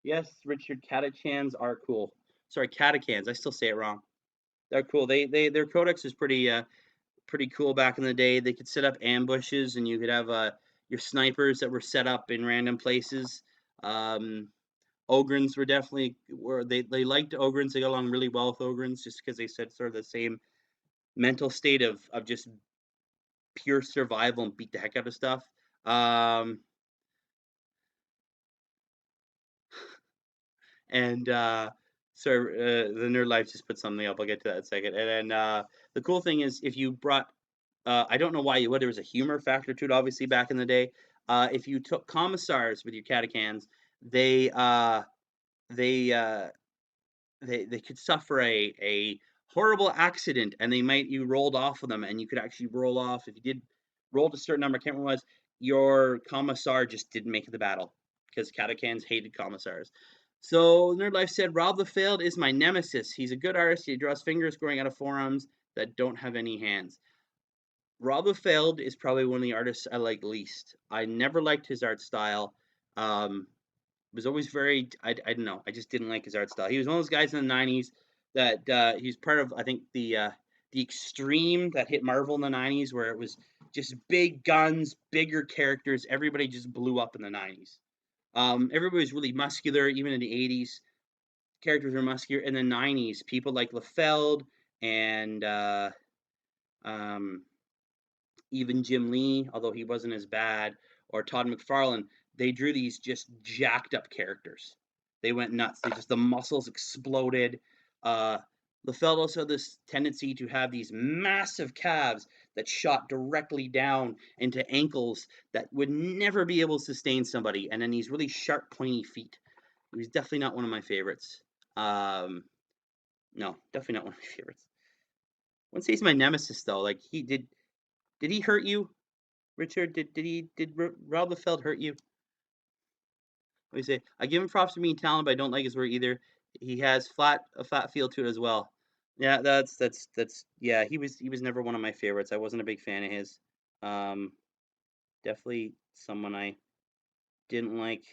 Yes, Richard, catachans are cool. Sorry, catachans. I still say it wrong. They're cool. Their codex is pretty cool back in the day. They could set up ambushes, and you could have your snipers that were set up in random places. Ogrins they liked Ogrins. They got along really well with Ogrins just because they said sort of the same mental state of just pure survival and beat the heck out of stuff. Um, and sorry, the Nerd Life just put something up. I'll get to that in a second. And then the cool thing is if you brought, I don't know why you would. There was a humor factor to it, obviously back in the day. If you took commissars with your catechans, they uh, they uh, they could suffer a horrible accident, and you rolled off of them, and you could actually roll off if you did roll a certain number. I can't remember what it was. your commissar just didn't make the battle because catechans hated commissars. So Nerd Life said, Rob the Failed is my nemesis. He's a good artist. He draws fingers growing out of forearms that don't have any hands. Rob the Failed is probably one of the artists I like least. I never liked his art style. Was always very, I don't know, I just didn't like his art style. He was one of those guys in the 90s that he's part of, I think, the extreme that hit Marvel in the 90s, where it was just big guns, bigger characters. Everybody just blew up in the 90s. Everybody was really muscular, even in the 80s. Characters were muscular. In the 90s, people like LaFeld and um, even Jim Lee, although he wasn't as bad, or Todd McFarlane, they drew these just jacked up characters. They went nuts. The muscles exploded. Uh, LaFeld also had this tendency to have these massive calves that shot directly down into ankles that would never be able to sustain somebody, and then these really sharp, pointy feet. He was definitely not one of my favorites. No, definitely not one of my favorites. I wouldn't say he's my nemesis though. Like he did. Did he hurt you? Richard, did Rob Liefeld hurt you? Let me say, I give him props for being talented, but I don't like his work either. He has a flat feel to it as well. Yeah, that's yeah. He was never one of my favorites. I wasn't a big fan of his. Um, Definitely someone I didn't like.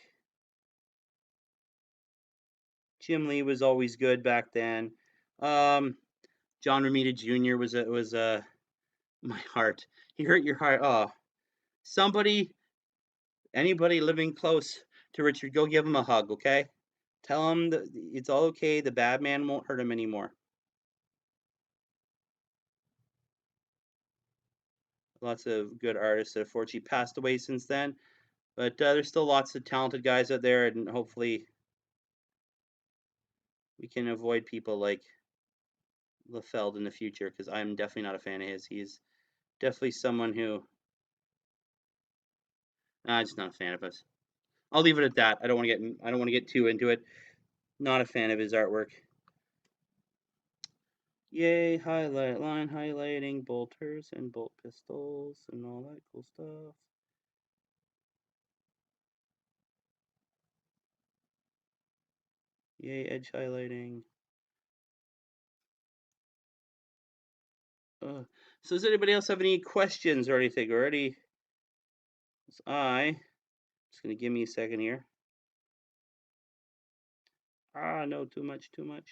Jim Lee was always good back then. Um, John Romita Jr. was my heart. He hurt your heart. Oh, somebody anybody living close to Richard, go give him a hug, okay? Tell him that it's all okay. The bad man won't hurt him anymore. Lots of good artists that unfortunately passed away since then, but there's still lots of talented guys out there, and hopefully we can avoid people like LaFeld in the future because I'm definitely not a fan of his. He's definitely someone who I'm just not a fan of us. I'll leave it at that. I don't want to get too into it. Not a fan of his artwork. Yay, highlight line highlighting, bolters and bolt pistols and all that cool stuff. Yay, edge highlighting. So does anybody else have any questions or anything already? Just gonna give me a second here. No, too much, too much.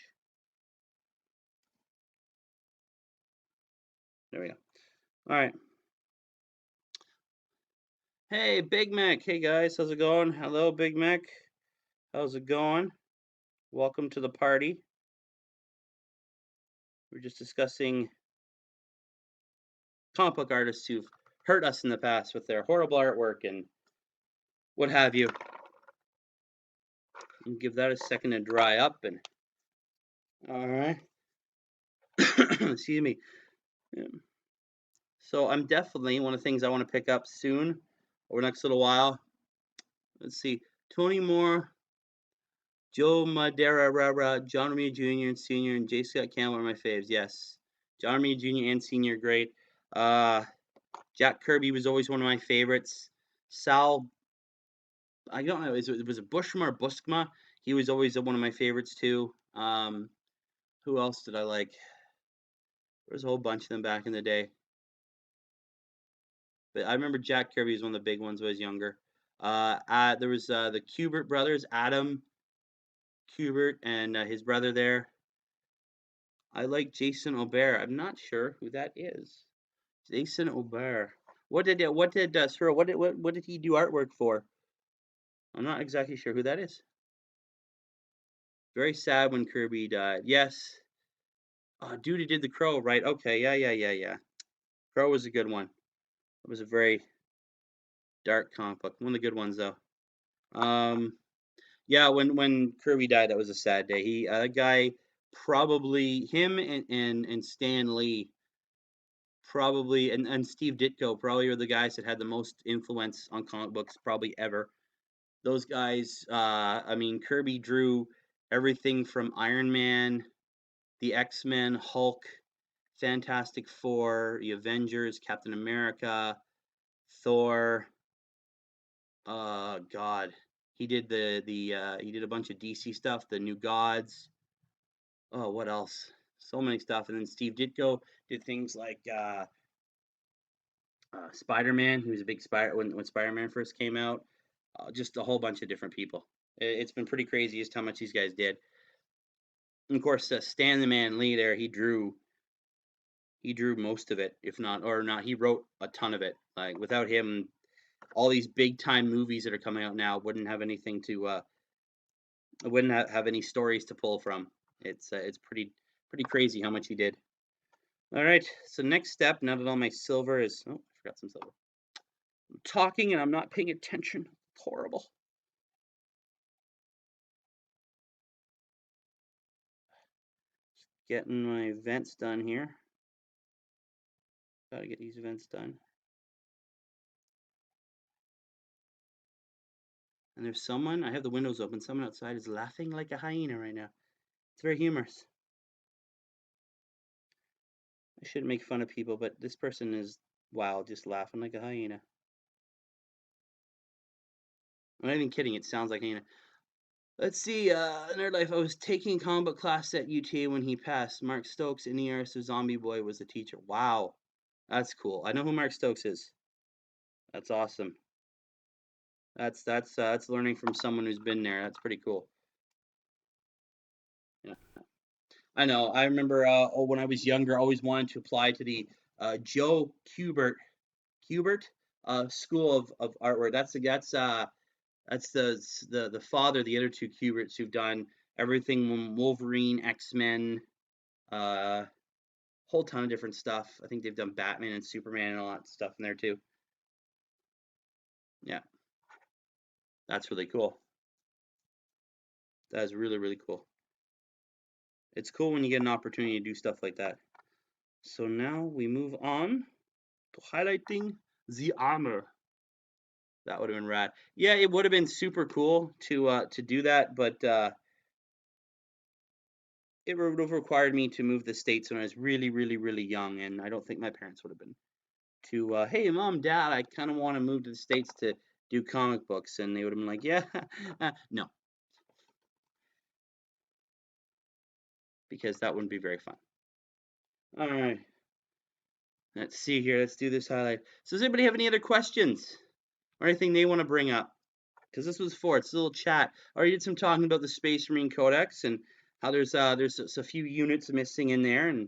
There we go. All right. Hey, Big Mac. Hey guys, how's it going? Hello, Big Mac. How's it going? Welcome to the party. We're just discussing comic book artists who've hurt us in the past with their horrible artwork and what have you. And give that a second to dry up and all right. Excuse me. Yeah. So I'm definitely one of the things I want to pick up soon over the next little while. Let's see. Tony Moore, Joe Madeira, John Romita Jr. and Sr. and J. Scott Campbell are my faves. Yes. John Romita Jr. and Sr. great. Jack Kirby was always one of my favorites. Sal, I don't know, was it Bushma or Buskma? He was always one of my favorites too. Who else did I like? There was a whole bunch of them back in the day. But I remember Jack Kirby was one of the big ones when I was younger. There was the Kubert brothers, Adam Kubert and his brother there. I like Jason Aubert. I'm not sure who that is. Jason Aubert. What did Cyril? What did he do artwork for? I'm not exactly sure who that is. Very sad when Kirby died. Yes. Dude, he did the Crow, right? Okay, yeah. Crow was a good one. It was a very dark comic book. One of the good ones though. Yeah, when Kirby died, that was a sad day. He that guy probably him and Stan Lee probably and Steve Ditko probably were the guys that had the most influence on comic books probably ever. Those guys, I mean, Kirby drew everything from Iron Man, the X-Men, Hulk, Fantastic Four, the Avengers, Captain America, Thor, God, he did he did a bunch of DC stuff, the New Gods. Oh, what else? So many stuff. And then Steve Ditko did things like Spider-Man. He was a big when Spider-Man first came out. Just a whole bunch of different people. It's been pretty crazy just how much these guys did. And of course, Stan the Man Lee there, he drew most of it, if not or not. He wrote a ton of it. Like without him, all these big time movies that are coming out now wouldn't have anything to wouldn't have any stories to pull from. It's pretty crazy how much he did. All right, so next step, now that all my silver is, oh, I forgot some silver. I'm talking and I'm not paying attention. It's horrible. Getting my events done here. Gotta get these events done. And there's someone, I have the windows open, someone outside is laughing like a hyena right now. It's very humorous. I shouldn't make fun of people, but this person is, wow, just laughing like a hyena. I'm not even kidding, it sounds like a hyena. Let's see, Nerd Life, I was taking comic book class at UTA when he passed. Mark Stokes in ER, so Zombie Boy was the teacher. Wow, that's cool. I know who Mark Stokes is. That's awesome. That's learning from someone who's been there. That's pretty cool. Yeah, I know. I remember when I was younger, I always wanted to apply to the Joe Kubert School of Artwork. That's the father of the other two Kuberts who've done everything from Wolverine, X-Men, whole ton of different stuff. I think they've done Batman and Superman and all that stuff in there too. Yeah, that's really cool. That is really, really cool. It's cool when you get an opportunity to do stuff like that. So now we move on to highlighting the armor. That would have been rad. Yeah, it would have been super cool to do that, but it would have required me to move the states when I was really, really, really young, and I don't think my parents would have been too. Hey, mom, dad, I kind of want to move to the states to do comic books, and they would have been like, yeah, no, because that wouldn't be very fun. All right, let's see here. Let's do this highlight. So, does anybody have any other questions or anything they want to bring up? Because this was it's a little chat. I already did some talking about the Space Marine Codex and how there's a few units missing in there, and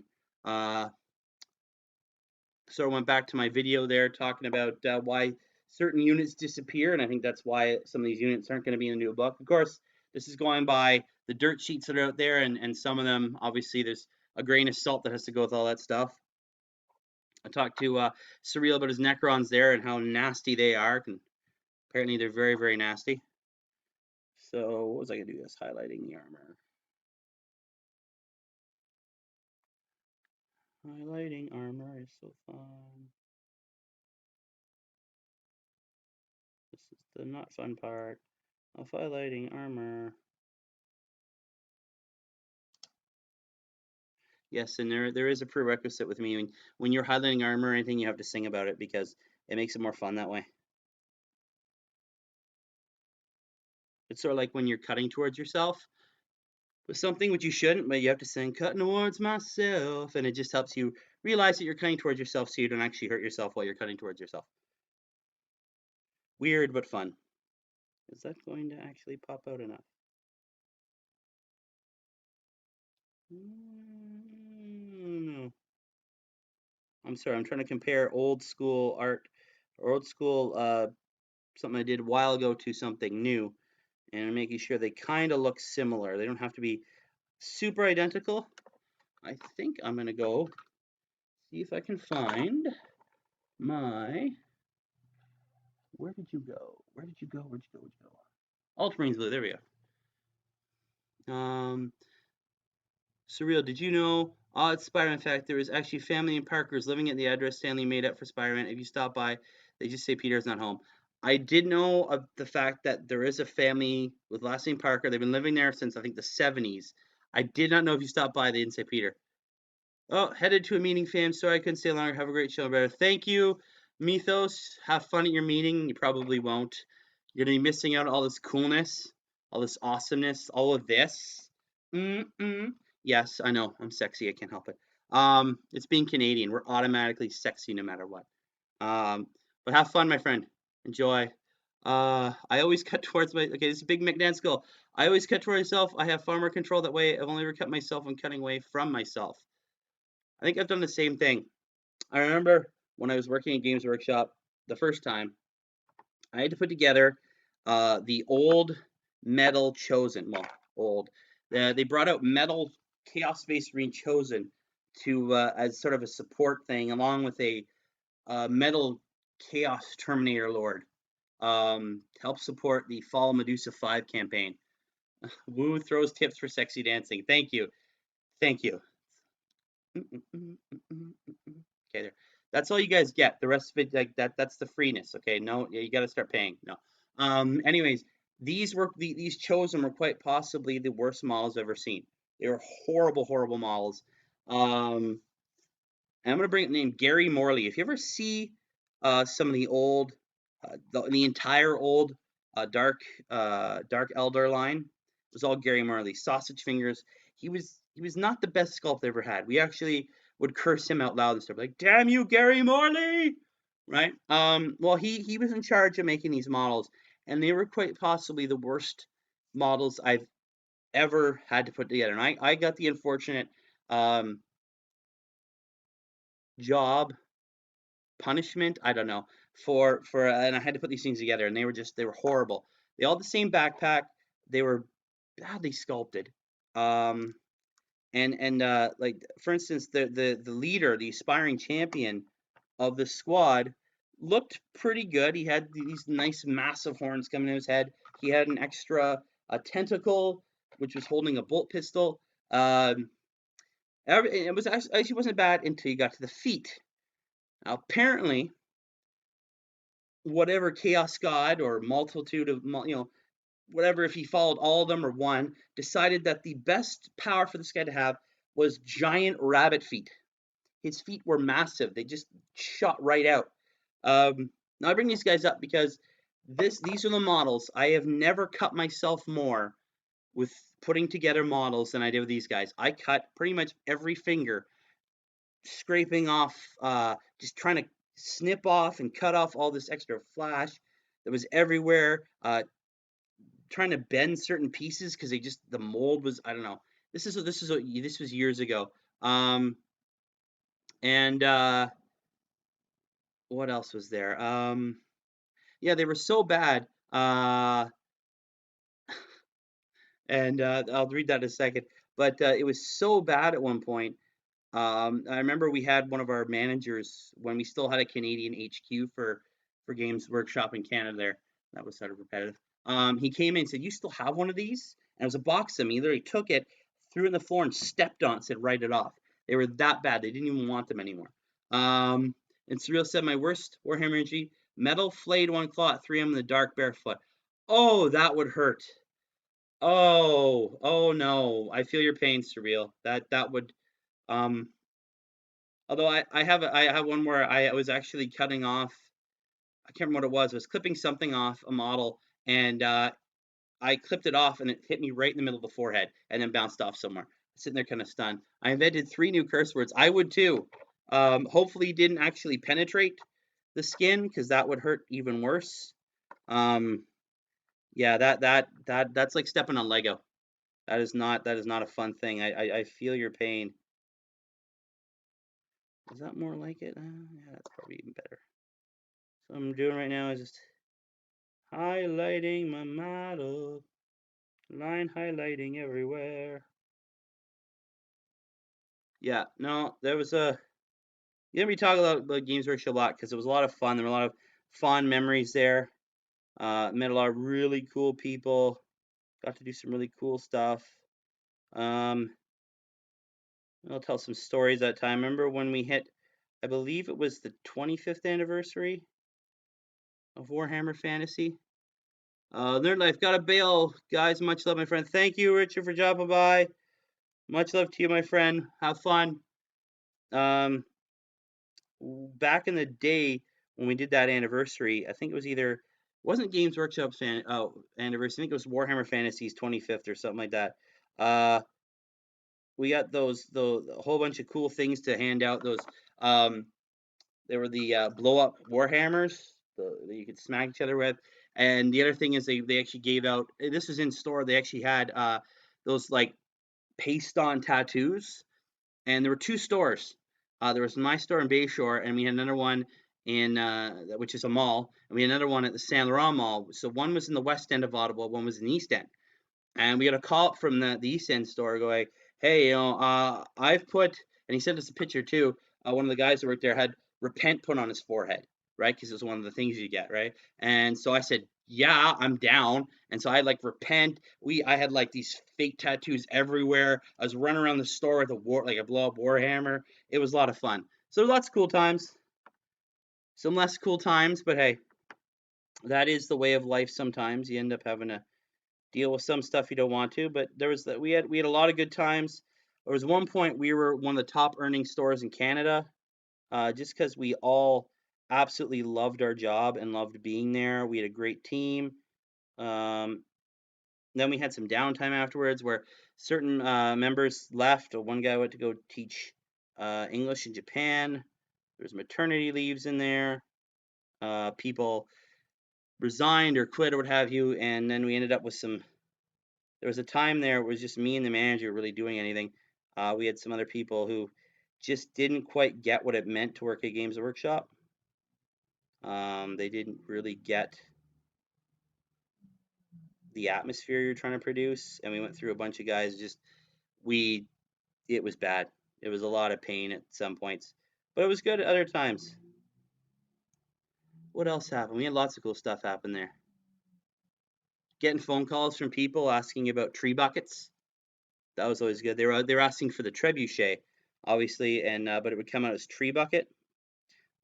so I went back to my video there talking about why certain units disappear, and I think that's why some of these units aren't going to be in the new book. Of course, this is going by the dirt sheets that are out there, and some of them, obviously, there's a grain of salt that has to go with all that stuff. I talked to Surreal about his Necrons there and how nasty they are, and apparently they're very, very nasty. So what was I going to do? This highlighting the armor. Highlighting armor is so fun. This is the not fun part of highlighting armor. Yes, and there is a prerequisite with me. When you're highlighting armor or anything, you have to sing about it because it makes it more fun that way. It's sort of like when you're cutting towards yourself with something which you shouldn't, but you have to sing "cutting towards myself," and it just helps you realize that you're cutting towards yourself, so you don't actually hurt yourself while you're cutting towards yourself. Weird but fun. Is that going to actually pop out enough? No. I'm sorry. I'm trying to compare old school art, or old school something I did a while ago to something new, and making sure they kind of look similar. They don't have to be super identical. I think I'm gonna go see if I can find my. Where did you go? Where did you go? Where'd you go? Where'd you go? Ultramarines Blue. There we go. Surreal. Did you know? Odd Spider-Man fact: there is actually family in Parker's living at the address Stanley made up for Spider-Man. If you stop by, they just say Peter's not home. I did know of the fact that there is a family with last name Parker. They've been living there since I think the 70s. I did not know if you stopped by, they didn't say Peter. Oh, headed to a meeting, fam. Sorry I couldn't stay longer. Have a great show, brother. Thank you, Mythos. Have fun at your meeting. You probably won't. You're gonna be missing out on all this coolness, all this awesomeness, all of this. Mm-mm. Yes, I know. I'm sexy. I can't help it. It's being Canadian. We're automatically sexy no matter what. Um, but have fun, my friend. Enjoy. I always cut towards my. Okay, this is a big McNance goal. I always cut towards myself. I have far more control that way. I've only ever cut myself when cutting away from myself. I think I've done the same thing. I remember when I was working at Games Workshop the first time, I had to put together the old metal Chosen. Well, old. They brought out metal Chaos Space Marine Chosen to as sort of a support thing, along with a metal Chaos Terminator Lord to help support the Fall Medusa 5 campaign. Woo throws tips for sexy dancing. Thank you. Thank you. Okay, there. That's all you guys get. The rest of it, like that's the freeness. Okay, no, you got to start paying. No. Anyways, these Chosen were quite possibly the worst models I've ever seen. They were horrible, horrible models. And I'm gonna bring up the name Gary Morley. If you ever see some of the old, the entire old Dark Eldar line, it was all Gary Morley. Sausage fingers. He was not the best sculpt I ever had. We actually would curse him out loud and stuff like, "Damn you, Gary Morley!" Right? Well, he was in charge of making these models, and they were quite possibly the worst models I've ever had to put together. And I got the unfortunate um, job punishment, I don't know, for and I had to put these things together, and they were horrible. They all had the same backpack. They were badly sculpted. Um, and like for instance, the leader, the aspiring champion of the squad, looked pretty good. He had these nice massive horns coming to his head. He had an extra a tentacle, which was holding a bolt pistol. It was actually wasn't bad until you got to the feet. Now, apparently, whatever chaos god or multitude of whatever, if he followed all of them or one, decided that the best power for this guy to have was giant rabbit feet. His feet were massive. They just shot right out. Now I bring these guys up because these are the models. I have never cut myself more with putting together models than I did with these guys. I cut pretty much every finger, scraping off, just trying to snip off and cut off all this extra flash that was everywhere. Trying to bend certain pieces because the mold was, I don't know. This was years ago. And what else was there? Yeah, they were so bad. And I'll read that in a second. But it was so bad at one point. I remember we had one of our managers when we still had a Canadian HQ for Games Workshop in Canada there. That was sort of repetitive. He came in and said, "You still have one of these?" And it was a box of them. He literally took it, threw it on the floor, and stepped on it, said, "Write it off." They were that bad. They didn't even want them anymore. And Surreal said, "My worst Warhammer energy, metal flayed one claw at 3 a.m. in the dark barefoot." Oh, that would hurt. Oh no. I feel your pain, Surreal. That would um although I have one where I was actually cutting off, I can't remember what it was. I was clipping something off a model, and I clipped it off, and it hit me right in the middle of the forehead, and then bounced off somewhere. Sitting there kind of stunned. I invented 3 new curse words. I would too. Hopefully, didn't actually penetrate the skin because that would hurt even worse. Um, yeah, that's like stepping on Lego. That is not a fun thing. I feel your pain. Is that more like it? Yeah, that's probably even better. So what I'm doing right now is just highlighting my model, line highlighting everywhere. Yeah, no, there was a. You didn't be talking about Games Workshop a lot because it was a lot of fun. There were a lot of fond memories there. Met a lot of really cool people. Got to do some really cool stuff. Um, I'll tell some stories that time. Remember when we hit, I believe it was the 25th anniversary of Warhammer Fantasy. Nerd Life, got a bail, guys. Much love, my friend. Thank you, Richard, for dropping by. Much love to you, my friend. Have fun. Back in the day when we did that anniversary, I think it was either wasn't Games Workshop's anniversary. I think it was Warhammer Fantasy's 25th or something like that. We got those a whole bunch of cool things to hand out. Those there were the blow up Warhammers that you could smack each other with. And the other thing is they actually gave out. This was in store. They actually had those like paste on tattoos, and there were two stores. There was my store in Bayshore, and we had another one in which is a mall, and we had another one at the Saint Laurent Mall. So one was in the west end of Ottawa, one was in the east end. And we got a call from the East End store going, "Hey, I've put," and he sent us a picture too. One of the guys that worked there had "repent" put on his forehead, right? Because it was one of the things you get, right? And so I said, "Yeah, I'm down." And so I like repent. I had like these fake tattoos everywhere. I was running around the store with a blow up Warhammer. It was a lot of fun. So lots of cool times, some less cool times, but hey, that is the way of life. Sometimes you end up having to deal with some stuff you don't want to. But we had a lot of good times. There was one point we were one of the top earning stores in Canada, just because we all absolutely loved our job and loved being there. We had a great team. Um, then we had some downtime afterwards where certain members left. One guy went to go teach English in Japan. There was maternity leaves in there. People resigned or quit or what have you, and then we ended up with some. There was a time there it was just me and the manager really doing anything. We had some other people who just didn't quite get what it meant to work at Games Workshop. They didn't really get the atmosphere you're trying to produce, and we went through a bunch of guys. We it was bad. It was a lot of pain at some points, but it was good at other times. What else happened? We had lots of cool stuff happen there. Getting phone calls from people asking about tree buckets. That was always good. They were asking for the trebuchet, obviously, and but it would come out as tree bucket.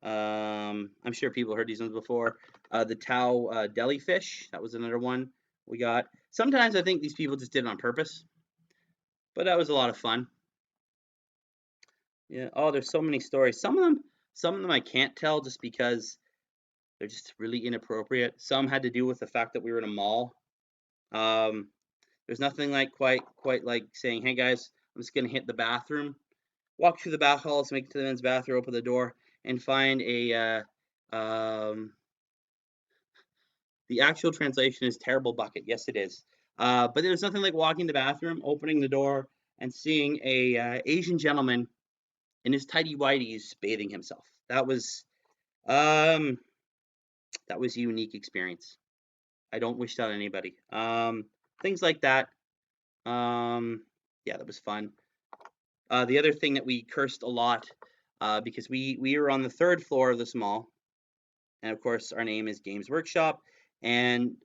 I'm sure people heard these ones before. The Tau deli fish, that was another one we got. Sometimes I think these people just did it on purpose, but that was a lot of fun. Yeah. Oh, there's so many stories. Some of them I can't tell just because they're just really inappropriate. Some had to do with the fact that we were in a mall. Um, there's nothing like quite like saying, "Hey guys, I'm just gonna hit the bathroom." Walk through the bath halls, make it to the men's bathroom, open the door, and find the actual translation is terrible bucket. Yes, it is. But there's nothing like walking the bathroom, opening the door, and seeing a Asian gentleman in his tidy whities bathing himself. Um, that was a unique experience. I don't wish that on anybody. Things like that. Yeah, that was fun. The other thing that we cursed a lot, because we were on the third floor of this mall, and of course our name is Games Workshop. And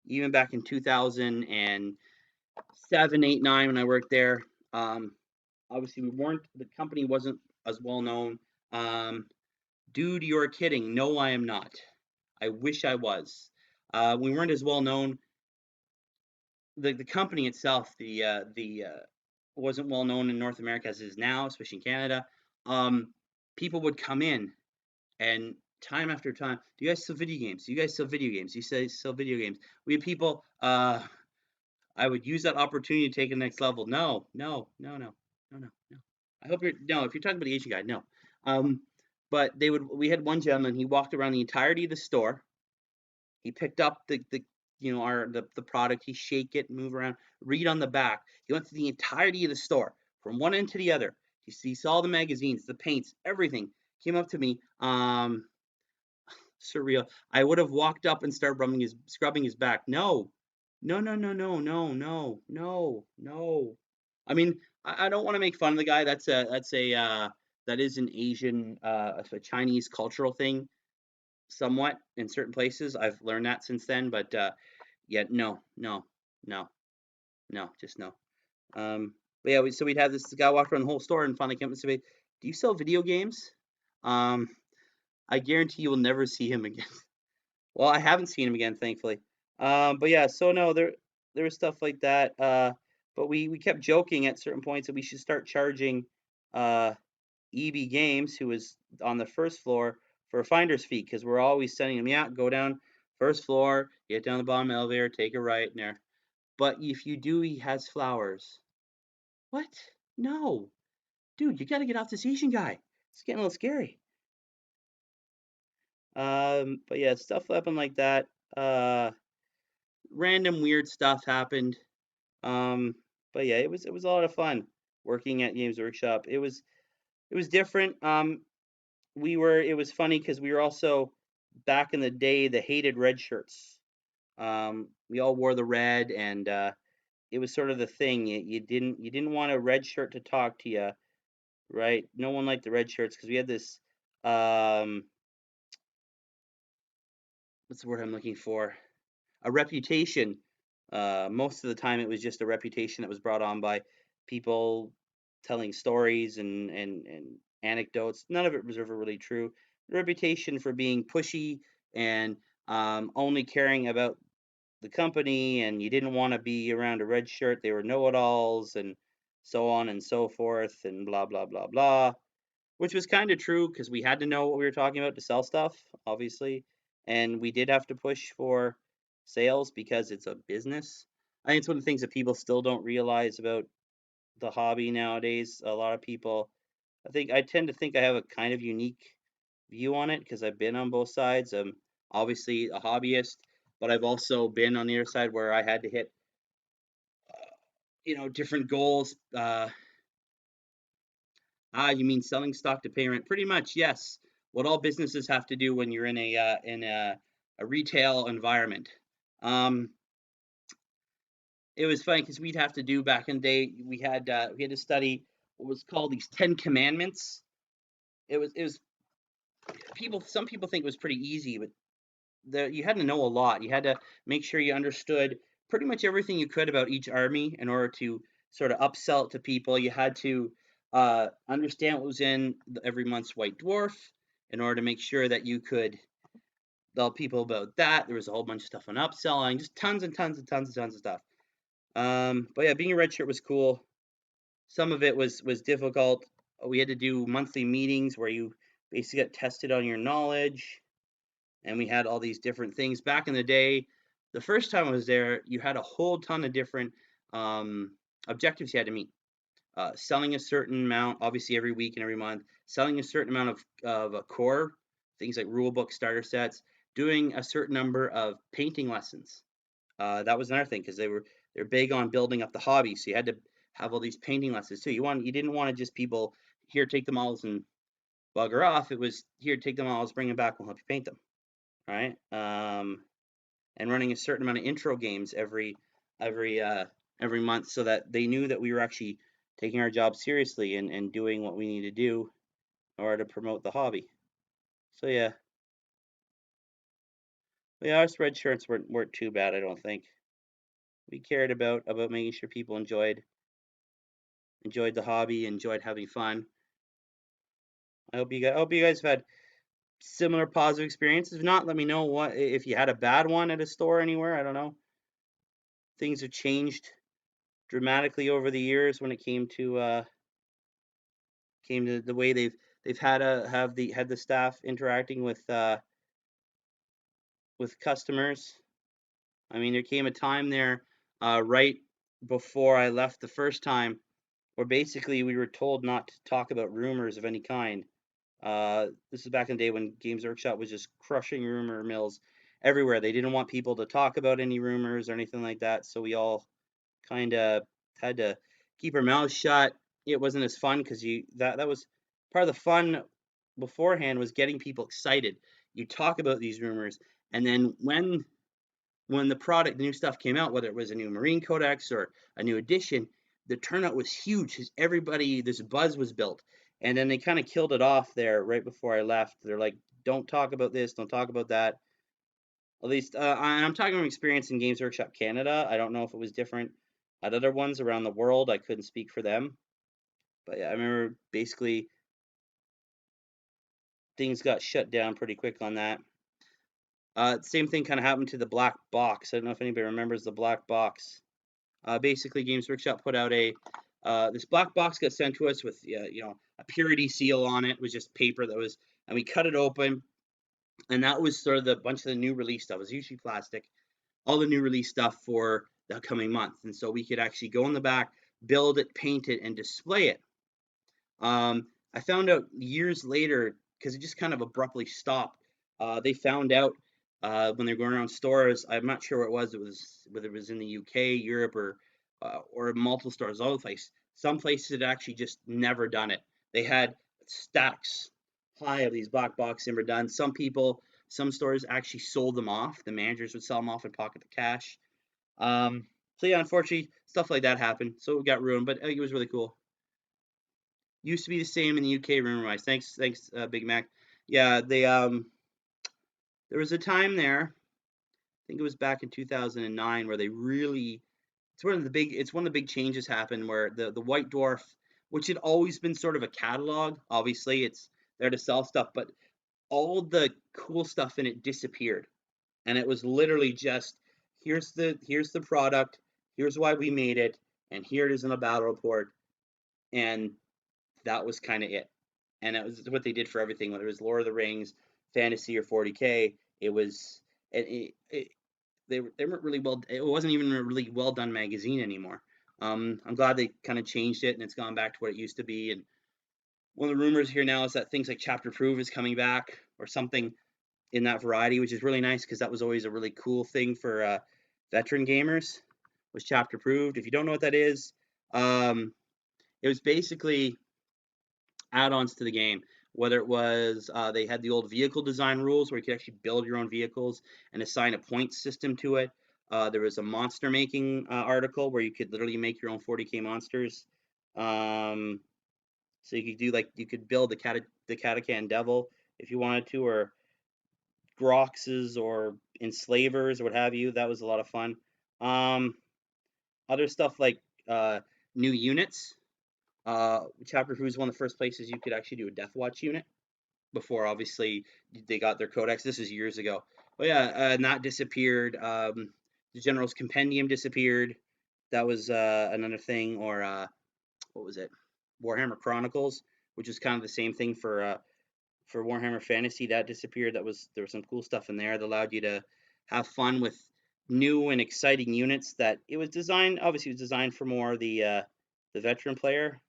even back in 2007, 8, 9, when I worked there, obviously the company wasn't as well known. Dude, you're kidding. No, I am not. I wish I was. We weren't as well known. The company itself, the wasn't well known in North America as it is now, especially in Canada. People would come in and time after time, do you guys sell video games? Do you guys sell video games? You say sell video games. We had people. I would use that opportunity to take it to the next level. No, no, no, no, no, no, no. I hope you're no. If you're talking about the Asian guy, no. Um, but they would. We had one gentleman. He walked around the entirety of the store. He picked up the product. He shake it, move around, read on the back. He went through the entirety of the store from one end to the other. He saw the magazines, the paints, everything. Came up to me. Surreal. I would have walked up and started scrubbing his back. No, no, no, no, no, no, no, no, no. I mean, I don't want to make fun of the guy. That is an Asian, a Chinese cultural thing, somewhat in certain places. I've learned that since then, but yeah, no, no, no, no, just no. But yeah, so we'd have this guy walk around the whole store and finally come and say, "Do you sell video games?" Um, I guarantee you will never see him again. Well, I haven't seen him again, thankfully. But yeah, so no, there was stuff like that. But we kept joking at certain points that we should start charging EB Games, who was on the first floor, for a finder's fee because we're always sending them, yeah, go down First floor, get down the bottom elevator, take a right in there. But if you do, he has flowers. What? No. Dude, you gotta get off this Asian guy. It's getting a little scary. But yeah, stuff happened like that. Uh, Random weird stuff happened. Um, but yeah, it was a lot of fun working at Games Workshop. It was different. It was funny because we were also back in the day the hated red shirts. We all wore the red, and it was sort of the thing. You didn't want a red shirt to talk to you, right? No one liked the red shirts because we had this um, what's the word I'm looking for? A reputation. Most of the time, it was just a reputation that was brought on by people telling stories and anecdotes. None of it was ever really true. A reputation for being pushy and only caring about the company, and you didn't want to be around a red shirt. They were know-it-alls and so on and so forth, and blah blah blah blah. Which was kind of true because we had to know what we were talking about to sell stuff, obviously. And we did have to push for sales because it's a business. I think it's one of the things that people still don't realize about the hobby nowadays. A lot of people, I tend to think I have a kind of unique view on it because I've been on both sides. I'm obviously a hobbyist, but I've also been on the other side where I had to hit, different goals. You mean selling stock to pay rent? Pretty much, yes. What all businesses have to do when you're in a retail environment. Um, it was funny because we'd have to do back in the day. We had to study what was called these 10 Commandments. It was people. Some people think it was pretty easy, but you had to know a lot. You had to make sure you understood pretty much everything you could about each army in order to sort of upsell it to people. You had to understand what was in every month's White Dwarf in order to make sure that you could tell people about that. There was a whole bunch of stuff on upselling, just tons and tons and tons and tons of stuff. But yeah, being a red shirt was cool. Some of it was difficult. We had to do monthly meetings where you basically got tested on your knowledge, and we had all these different things. Back in the day, the first time I was there, you had a whole ton of different um, objectives you had to meet. Selling a certain amount, obviously every week and every month, selling a certain amount of a core, things like rule book starter sets, doing a certain number of painting lessons. That was another thing because they're big on building up the hobby, so you had to have all these painting lessons too. You didn't want to just people here take the models and bugger off. It was here take the models, bring them back, we'll help you paint them, right? And running a certain amount of intro games every uh, every month so that they knew that we were actually taking our job seriously and doing what we need to do in order to promote the hobby. So yeah, our spread shirts weren't too bad. I don't think we cared about making sure people enjoyed the hobby, enjoyed having fun. I hope you guys have had similar positive experiences. If not, let me know what if you had a bad one at a store anywhere. I don't know. Things have changed dramatically over the years when it came to the way they've had the staff interacting with customers. I mean, there came a time there right before I left the first time where basically we were told not to talk about rumors of any kind. This is back in the day when Games Workshop was just crushing rumor mills everywhere. They didn't want people to talk about any rumors or anything like that, so we all kind of had to keep our mouths shut. It wasn't as fun because that was part of the fun beforehand was getting people excited. You talk about these rumors, and then when the new stuff came out, whether it was a new Marine Codex or a new edition, the turnout was huge because everybody, this buzz was built. And then they kind of killed it off there right before I left. They're like, don't talk about this, don't talk about that. At least, I'm talking from experience in Games Workshop Canada. I don't know if it was different at other ones around the world. I couldn't speak for them. But yeah, I remember basically things got shut down pretty quick on that. Same thing kind of happened to the black box. I don't know if anybody remembers the black box. Basically, Games Workshop put out this black box got sent to us with a purity seal on it. It was just paper and we cut it open. and that was sort of the bunch of the new release stuff. It was usually plastic, all the new release stuff for the coming month, and so we could actually go in the back, build it, paint it, and display it. I found out years later because it just kind of abruptly stopped. They found out when they were going around stores. I'm not sure what it was. It was whether it was in the UK, Europe, or multiple stores all over the place. Some places had actually just never done it. They had stacks high of these black boxes never done. Some stores actually sold them off. The managers would sell them off and pocket the cash. So yeah, unfortunately, stuff like that happened. So it got ruined, but it was really cool. Used to be the same in the UK rumor wise. Thanks, Big Mac. Yeah, there was a time there. I think it was back in 2009 where they really it's one of the big changes happened where the White Dwarf, which had always been sort of a catalog. Obviously, it's there to sell stuff, but all the cool stuff in it disappeared, and it was literally just here's the product, here's why we made it, and here it is in a battle report, and that was kind of it. And that was what they did for everything, whether it was Lord of the Rings, fantasy, or 40K. It was they weren't really well. It wasn't even a really well done magazine anymore. I'm glad they kind of changed it and it's gone back to what it used to be. And one of the rumors here now is that things like Chapter Proof is coming back or something in that variety, which is really nice because that was always a really cool thing for veteran gamers. Was Chapter Proved? If you don't know what that is, it was basically add-ons to the game. Whether it was they had the old vehicle design rules where you could actually build your own vehicles and assign a point system to it. There was a monster making article where you could literally make your own 40k monsters. Um, so you could do like you could build the Catacan Devil if you wanted to, or Groxes or Enslavers or what have you. That was a lot of fun. Um, Other stuff like new units. Chapter 2 is one of the first places you could actually do a Death Watch unit before, obviously, they got their codex. This is years ago. But yeah, and that disappeared. The General's Compendium disappeared. That was another thing. Or what was it? Warhammer Chronicles, which is kind of the same thing for Warhammer Fantasy. That disappeared. There was some cool stuff in there that allowed you to have fun with new and exciting units. That it was designed. Obviously, it was designed for more the veteran player.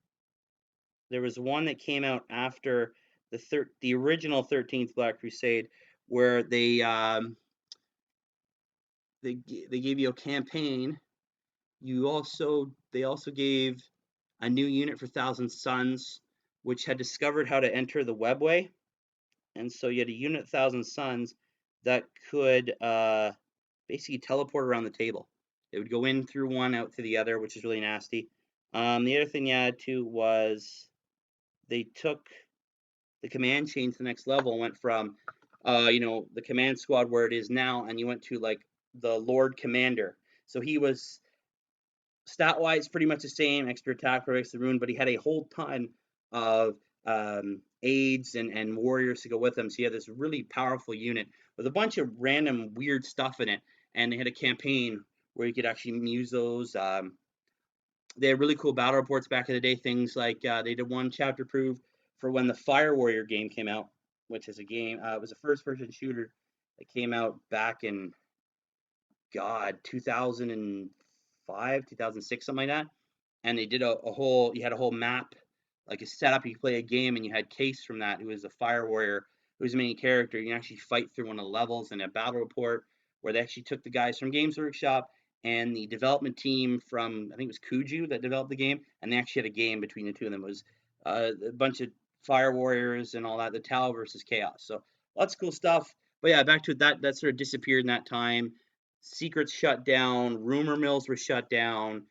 There was one that came out after the original 13th Black Crusade, where they gave you a campaign. They also gave a new unit for Thousand Suns, which had discovered how to enter the webway, and so you had a unit Thousand Suns that could basically teleport around the table. It would go in through one, out through the other, which is really nasty. The other thing you had too was they took the command chain to the next level and went from the command squad where it is now, and you went to like the Lord Commander. So he was stat wise pretty much the same, extra attack, breaks the rune, but he had a whole ton of aids and warriors to go with him. So he had this really powerful unit with a bunch of random weird stuff in it, and they had a campaign where you could actually use those. They had really cool battle reports back in the day. Things like they did one chapter proof for when the Fire Warrior game came out, which is a game. It was a first-person shooter that came out back in 2005, 2006, something like that. And they did a whole. You had a whole map, like a setup. You could play a game, and you had Case from that, who was a Fire Warrior, who was the main character. You can actually fight through one of the levels in a battle report where they actually took the guys from Games Workshop and the development team from, I think it was Kuju that developed the game, and they actually had a game between the two of them. It was a bunch of Fire Warriors and all that, the Tau versus Chaos. So lots of cool stuff. But yeah, back to that sort of disappeared in that time. Secrets shut down, rumor mills were shut down,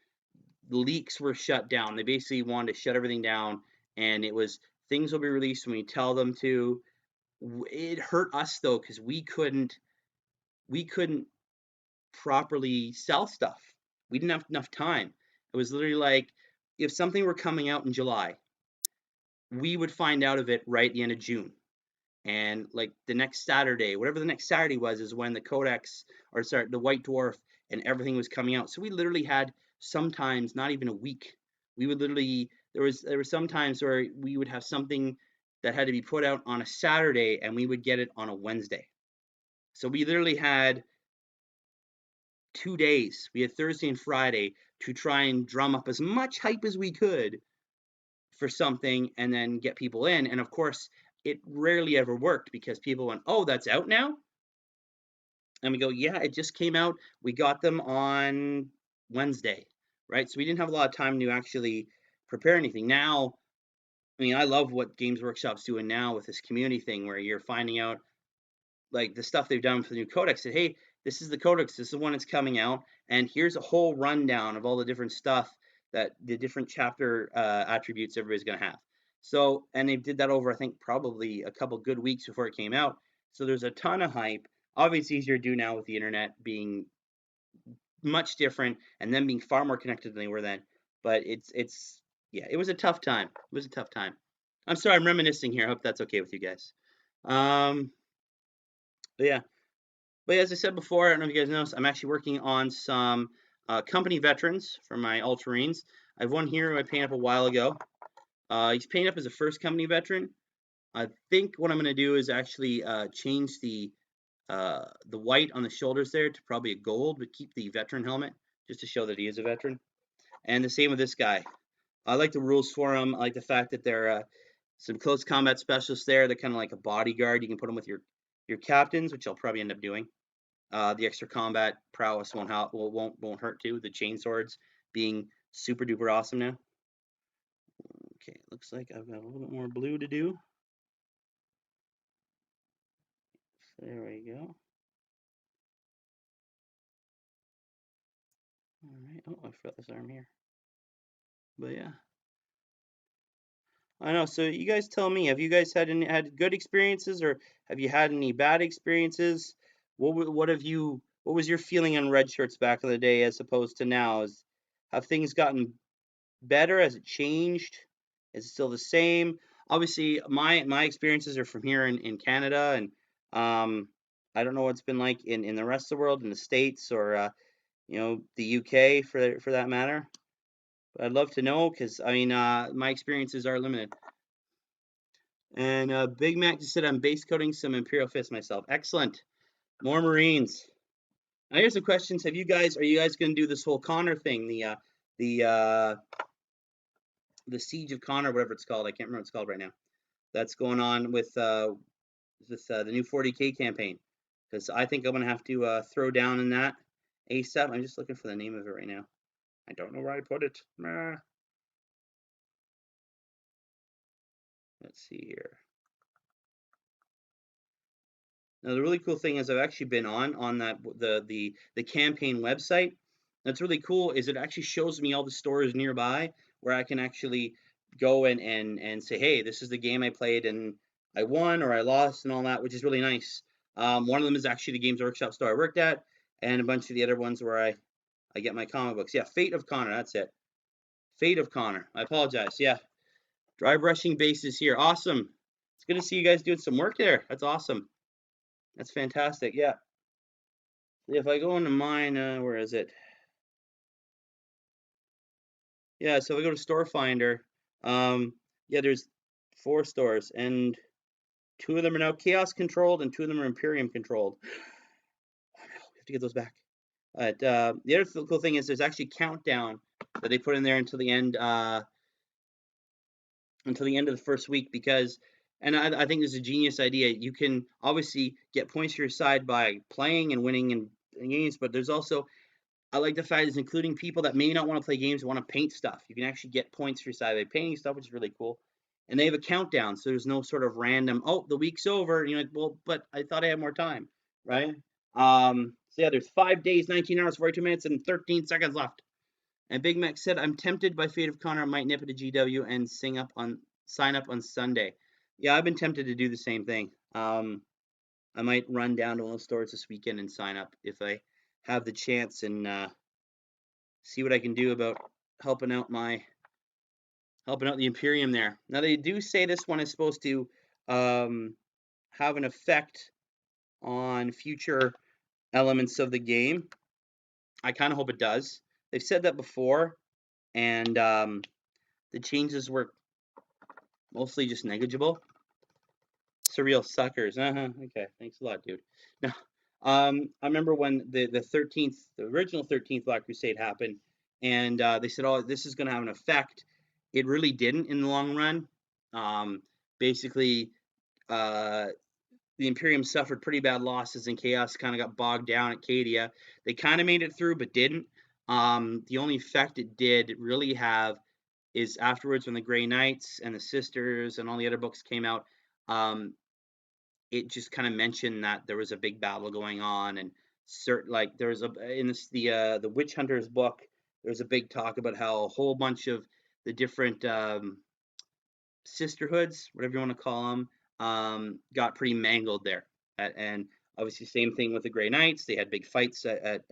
leaks were shut down. They basically wanted to shut everything down, and it was things will be released when we tell them to. It hurt us though because we couldn't properly sell stuff. We didn't have enough time. It was literally like if something were coming out in July, we would find out of it right at the end of June. And like the next Saturday, whatever the next Saturday was, is when the Codex, or sorry, the White Dwarf and everything was coming out. So we literally had sometimes not even a week. We would literally there were some times where we would have something that had to be put out on a Saturday, and we would get it on a Wednesday. So we literally had 2 days. We had Thursday and Friday to try and drum up as much hype as we could for something and then get people in. And of course, it rarely ever worked because people went, "Oh, that's out now?" And we go, "Yeah, it just came out. We got them on Wednesday." Right? So we didn't have a lot of time to actually prepare anything. Now, I mean, I love what Games Workshop's doing now with this community thing where you're finding out like the stuff they've done for the new codex. Said, "Hey, this is the codex. This is when it's coming out, and here's a whole rundown of all the different stuff that the different chapter attributes everybody's going to have." So, and they did that over, I think, probably a couple good weeks before it came out. So there's a ton of hype. Obviously, easier to do now with the internet being much different and them being far more connected than they were then. But it's yeah, it was a tough time. It was a tough time. I'm sorry, I'm reminiscing here. I hope that's okay with you guys. Um, but yeah, but as I said before, I don't know if you guys noticed, I'm actually working on some company veterans for my Ultramarines. I have one here who I painted up a while ago. He's painted up as a first company veteran. I think what I'm going to do is actually change the white on the shoulders there to probably a gold, but keep the veteran helmet just to show that he is a veteran. And the same with this guy. I like the rules for him. I like the fact that they're some close combat specialists there. They're kind of like a bodyguard. You can put them with your captains, which I'll probably end up doing. The extra combat prowess won't hurt too. The chain swords being super duper awesome now. Okay, looks like I've got a little bit more blue to do. So there we go. All right. Oh, I forgot this arm here. But yeah. I know. So you guys tell me, have you guys had good experiences or have you had any bad experiences? What was your feeling on red shirts back in the day as opposed to now? Have things gotten better? Has it changed? Is it still the same? Obviously, my experiences are from here in Canada, and I don't know what it's been like in the rest of the world, in the States or the UK for that matter. But I'd love to know because I mean my experiences are limited. And Big Mac just said I'm base coating some Imperial Fist myself. Excellent. More Marines. Now here's some questions. Are you guys going to do this whole Connor thing? The uh, the Siege of Connor, whatever it's called. I can't remember what it's called right now. That's going on with the new 40K campaign. Because I think I'm going to have to throw down in that ASAP. I'm just looking for the name of it right now. I don't know where I put it. Let's see here. Now the really cool thing is I've actually been on that the campaign website. That's really cool is it actually shows me all the stores nearby where I can actually go and say, hey, this is the game I played and I won or I lost and all that, which is really nice. One of them is actually the Games Workshop store I worked at, and a bunch of the other ones where I get my comic books. Yeah, Fate of Connor, that's it. Fate of Connor. I apologize. Yeah, dry brushing bases here. Awesome. It's good to see you guys doing some work there. That's awesome. That's fantastic. Yeah. If I go into mine, where is it? Yeah, so if I go to Store Finder, yeah, there's 4 stores, and 2 of them are now Chaos controlled, and 2 of them are Imperium controlled. Oh no, we have to get those back. But the other cool thing is there's actually countdown that they put in there until the end of the first week because, and I think this is a genius idea. You can obviously get points for your side by playing and winning in games, but there's also I like the fact it's including people that may not want to play games, want to paint stuff. You can actually get points for your side by painting stuff, which is really cool. And they have a countdown, so there's no sort of random, oh, the week's over. And you're like, well, but I thought I had more time, right? So yeah, there's 5 days, 19 hours, 42 minutes, and 13 seconds left. And Big Mac said, I'm tempted by Fate of Connor. I might nip it to GW and sign up on Sunday. Yeah, I've been tempted to do the same thing. I might run down to one of the stores this weekend and sign up if I have the chance and see what I can do about helping out the Imperium there. Now they do say this one is supposed to have an effect on future elements of the game. I kind of hope it does. They've said that before, and the changes were mostly just negligible. Surreal suckers. Okay, thanks a lot, dude. No, I remember when the original 13th Black Crusade happened, and they said, "Oh, this is going to have an effect." It really didn't in the long run. Um, Basically, uh, the Imperium suffered pretty bad losses, and Chaos kind of got bogged down at Cadia. They kind of made it through, but didn't. The only effect it did really have is afterwards when the Grey Knights and the Sisters and all the other books came out. Um, it just kind of mentioned that there was a big battle going on, and certain like there was a in this the Witch Hunters book. There's a big talk about how a whole bunch of the different sisterhoods, whatever you want to call them, got pretty mangled there. And obviously, same thing with the Grey Knights. They had big fights at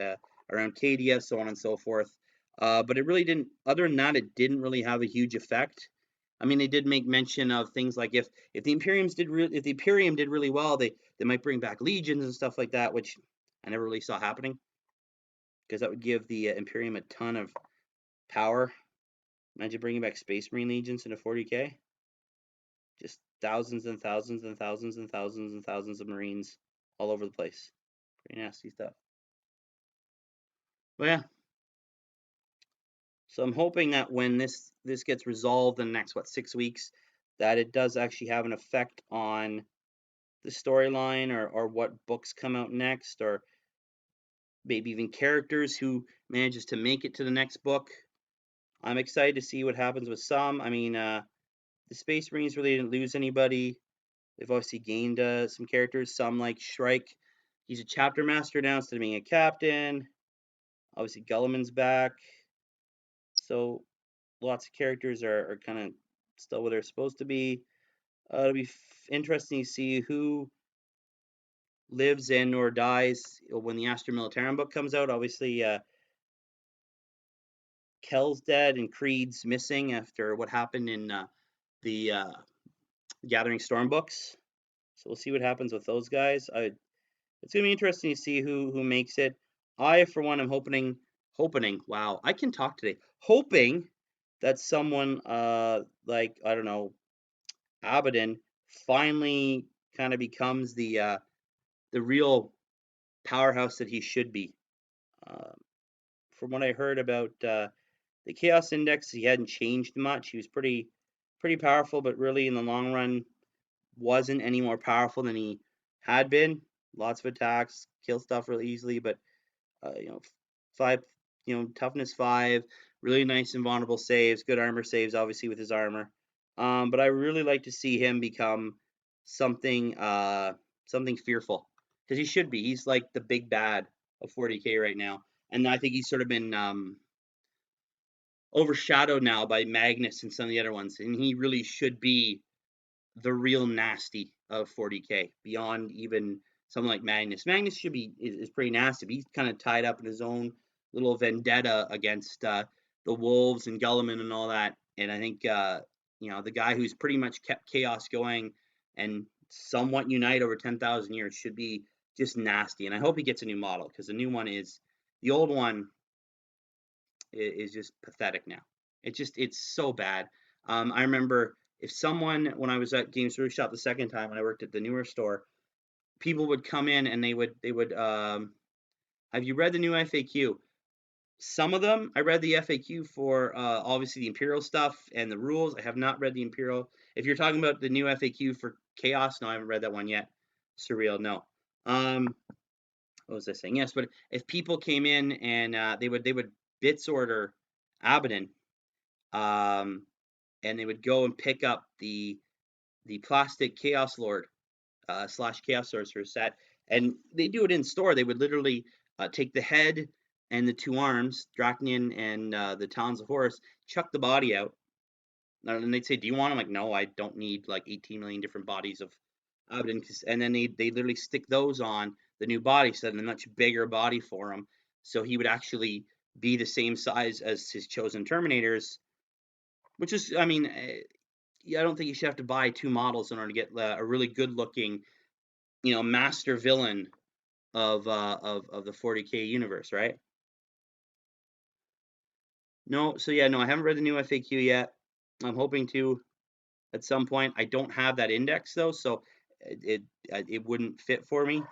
around Cadia, so on and so forth. But it really didn't. Other than that, it didn't really have a huge effect. I mean, they did make mention of things like if the if the Imperium did really well, they might bring back legions and stuff like that, which I never really saw happening because that would give the Imperium a ton of power. Imagine bringing back Space Marine legions in a 40k. Just thousands and thousands and thousands and thousands and thousands of Marines all over the place. Pretty nasty stuff. But yeah. So I'm hoping that when this gets resolved in the next 6 weeks, that it does actually have an effect on the storyline or what books come out next, or maybe even characters who manages to make it to the next book. I'm excited to see what happens with some. I mean, the Space Marines really didn't lose anybody. They've obviously gained some characters. Some like Shrike, he's a chapter master now instead of being a captain. Obviously, Gulliman's back. So lots of characters are kind of still where they're supposed to be. It'll be interesting to see who lives in or dies when the Astra Militarum book comes out. Obviously, Kell's dead and Creed's missing after what happened in the Gathering Storm books. So we'll see what happens with those guys. It's gonna be interesting to see who makes it. I, for one, am hoping. Wow, I can talk today. Hoping that someone like I don't know, Abaddon finally kind of becomes the real powerhouse that he should be. Uh, from what I heard about the Chaos Index, he hadn't changed much. He was pretty powerful, but really in the long run wasn't any more powerful than he had been. Lots of attacks, kill stuff really easily, but 5, toughness 5, really nice invulnerable saves, good armor saves, obviously with his armor. But I really like to see him become something something fearful, because he should be. He's like the big bad of 40k right now, and I think he's sort of been overshadowed now by Magnus and some of the other ones, and he really should be the real nasty of 40k beyond even something like Magnus. Magnus should be is pretty nasty, but he's kind of tied up in his own little vendetta against the wolves and Gulliman and all that. And I think the guy who's pretty much kept chaos going and somewhat unite over 10,000 years should be just nasty. And I hope he gets a new model, because the old one is just pathetic now. It's so bad. I remember when I was at Games Workshop the second time when I worked at the newer store, people would come in and they would have you read the new FAQ? Some of them I read the FAQ for obviously the Imperial stuff and the rules. I have not read the Imperial. If you're talking about the new FAQ for Chaos, no, I haven't read that one yet. Surreal, no. What was I saying? Yes, but if people came in and they would bits order Abaddon, um, and they would go and pick up the plastic Chaos Lord / Chaos Sorcerer set, and they do it in store. They would literally take the head and the 2 arms, Draconian and the Talons of Horus, chuck the body out, and they'd say, "Do you want them?" Like, no, I don't need like 18 million different bodies of Abaddon. And then they literally stick those on the new body set, a much bigger body for him, so he would actually be the same size as his chosen Terminators, which is, I mean, I don't think you should have to buy 2 models in order to get a really good looking, master villain of the 40k universe, right? No, so yeah, no, I haven't read the new FAQ yet. I'm hoping to at some point. I don't have that index though, so it wouldn't fit for me.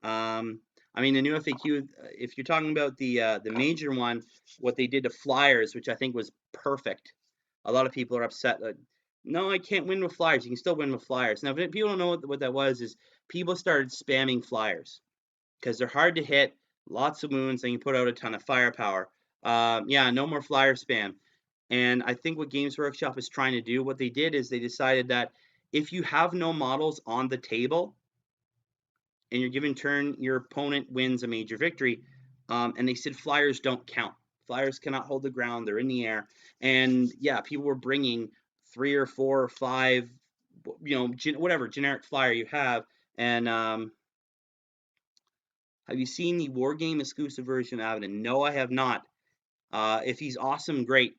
I mean, the new FAQ, if you're talking about the major one, what they did to flyers, which I think was perfect. A lot of people are upset that no, I can't win with flyers. You can still win with flyers. Now, if people don't know what that was, is people started spamming flyers because they're hard to hit, lots of wounds, and you put out a ton of firepower. Yeah, no more flyer spam. And I think what Games Workshop is trying to do, what they did is they decided that if you have no models on the table, and you're given turn, your opponent wins a major victory. And they said flyers don't count. Flyers cannot hold the ground; they're in the air. And yeah, people were bringing 3 or 4 or 5, whatever generic flyer you have. And have you seen the War Game exclusive version of Abaddon? No, I have not. If he's awesome, great.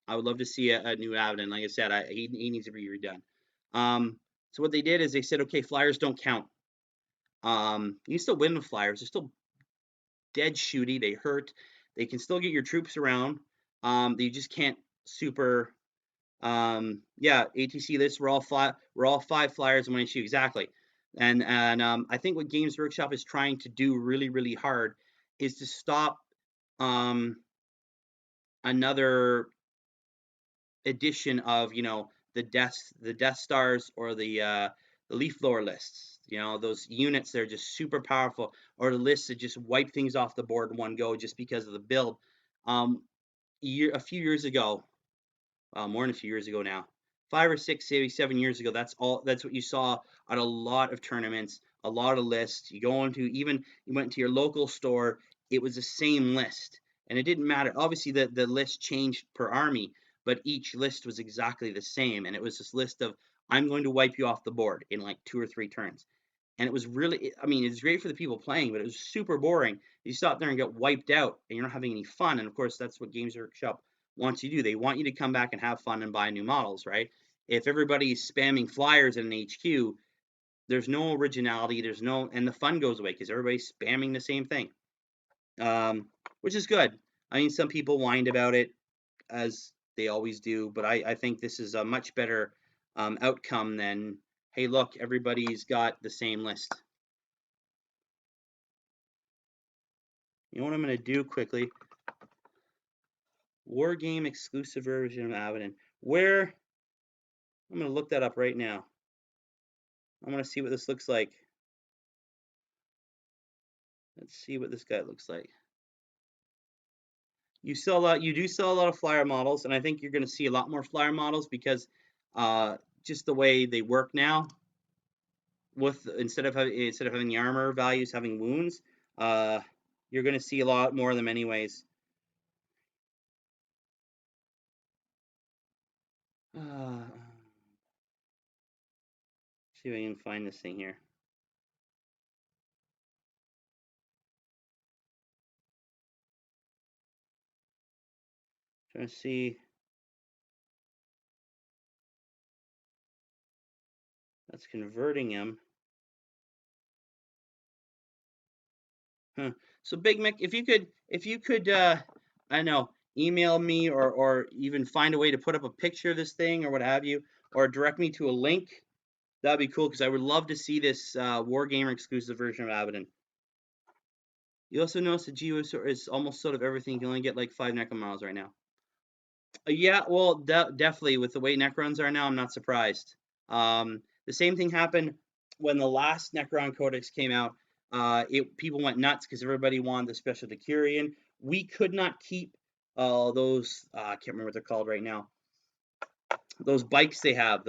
I would love to see a new Abaddon. Like I said, he needs to be redone. So what they did is they said, okay, flyers don't count. You still win with flyers. They're still dead shooty. They hurt. They can still get your troops around. They just can't super. Yeah, ATC lists. We're all 5 flyers in one issue exactly. And I think what Games Workshop is trying to do really really hard is to stop another edition of the Death Stars or the Leaf Blower lists. Those units that are just super powerful, or the lists that just wipe things off the board in one go just because of the build. A few years ago, more than a few years ago now, 5 or 6, maybe 7 years ago. That's what you saw at a lot of tournaments, a lot of lists. You went to your local store, it was the same list, and it didn't matter. Obviously, the list changed per army, but each list was exactly the same, and it was this list of I'm going to wipe you off the board in like 2 or 3 turns. And it was really, I mean, it's great for the people playing, but it was super boring. You stop there and get wiped out, and you're not having any fun. And of course, that's what Games Workshop wants you to do. They want you to come back and have fun and buy new models, right? If everybody's spamming flyers in an HQ, there's no originality. And the fun goes away because everybody's spamming the same thing, which is good. I mean, some people whined about it, as they always do, but I think this is a much better outcome than, hey, look, everybody's got the same list. You know what I'm going to do quickly? War Game exclusive version of Abaddon. I'm going to look that up right now. I want to see what this looks like. Let's see what this guy looks like. You do sell a lot of flyer models, and I think you're going to see a lot more flyer models because just the way they work now, with instead of having the armor values having wounds, you're going to see a lot more of them anyways. See if I can find this thing here. Trying to see. That's converting him. Huh. So Big Mick, if you could, I don't know, email me or even find a way to put up a picture of this thing or what have you, or direct me to a link, that'd be cool because I would love to see this Wargamer exclusive version of Abaddon. You also notice the Geo is almost sort of everything. You can only get like 5 Necron models right now. Yeah, well, definitely with the way Necrons are now, I'm not surprised. The same thing happened when the last Necron Codex came out. People went nuts because everybody wanted the Special Decurion. We could not keep those. I can't remember what they're called right now. Those bikes they have,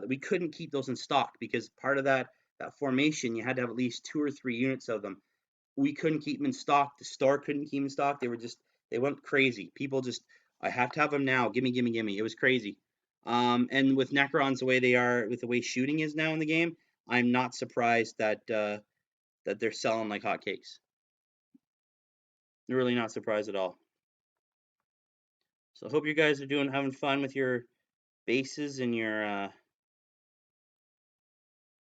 we couldn't keep those in stock because part of that formation, you had to have at least 2 or 3 units of them. We couldn't keep them in stock. The store couldn't keep them in stock. They went crazy. People just, I have to have them now. Gimme, gimme, gimme. It was crazy. And with Necrons the way they are, with the way shooting is now in the game, I'm not surprised that they're selling like hotcakes. They're really not surprised at all. So I hope you guys are having fun with your bases and your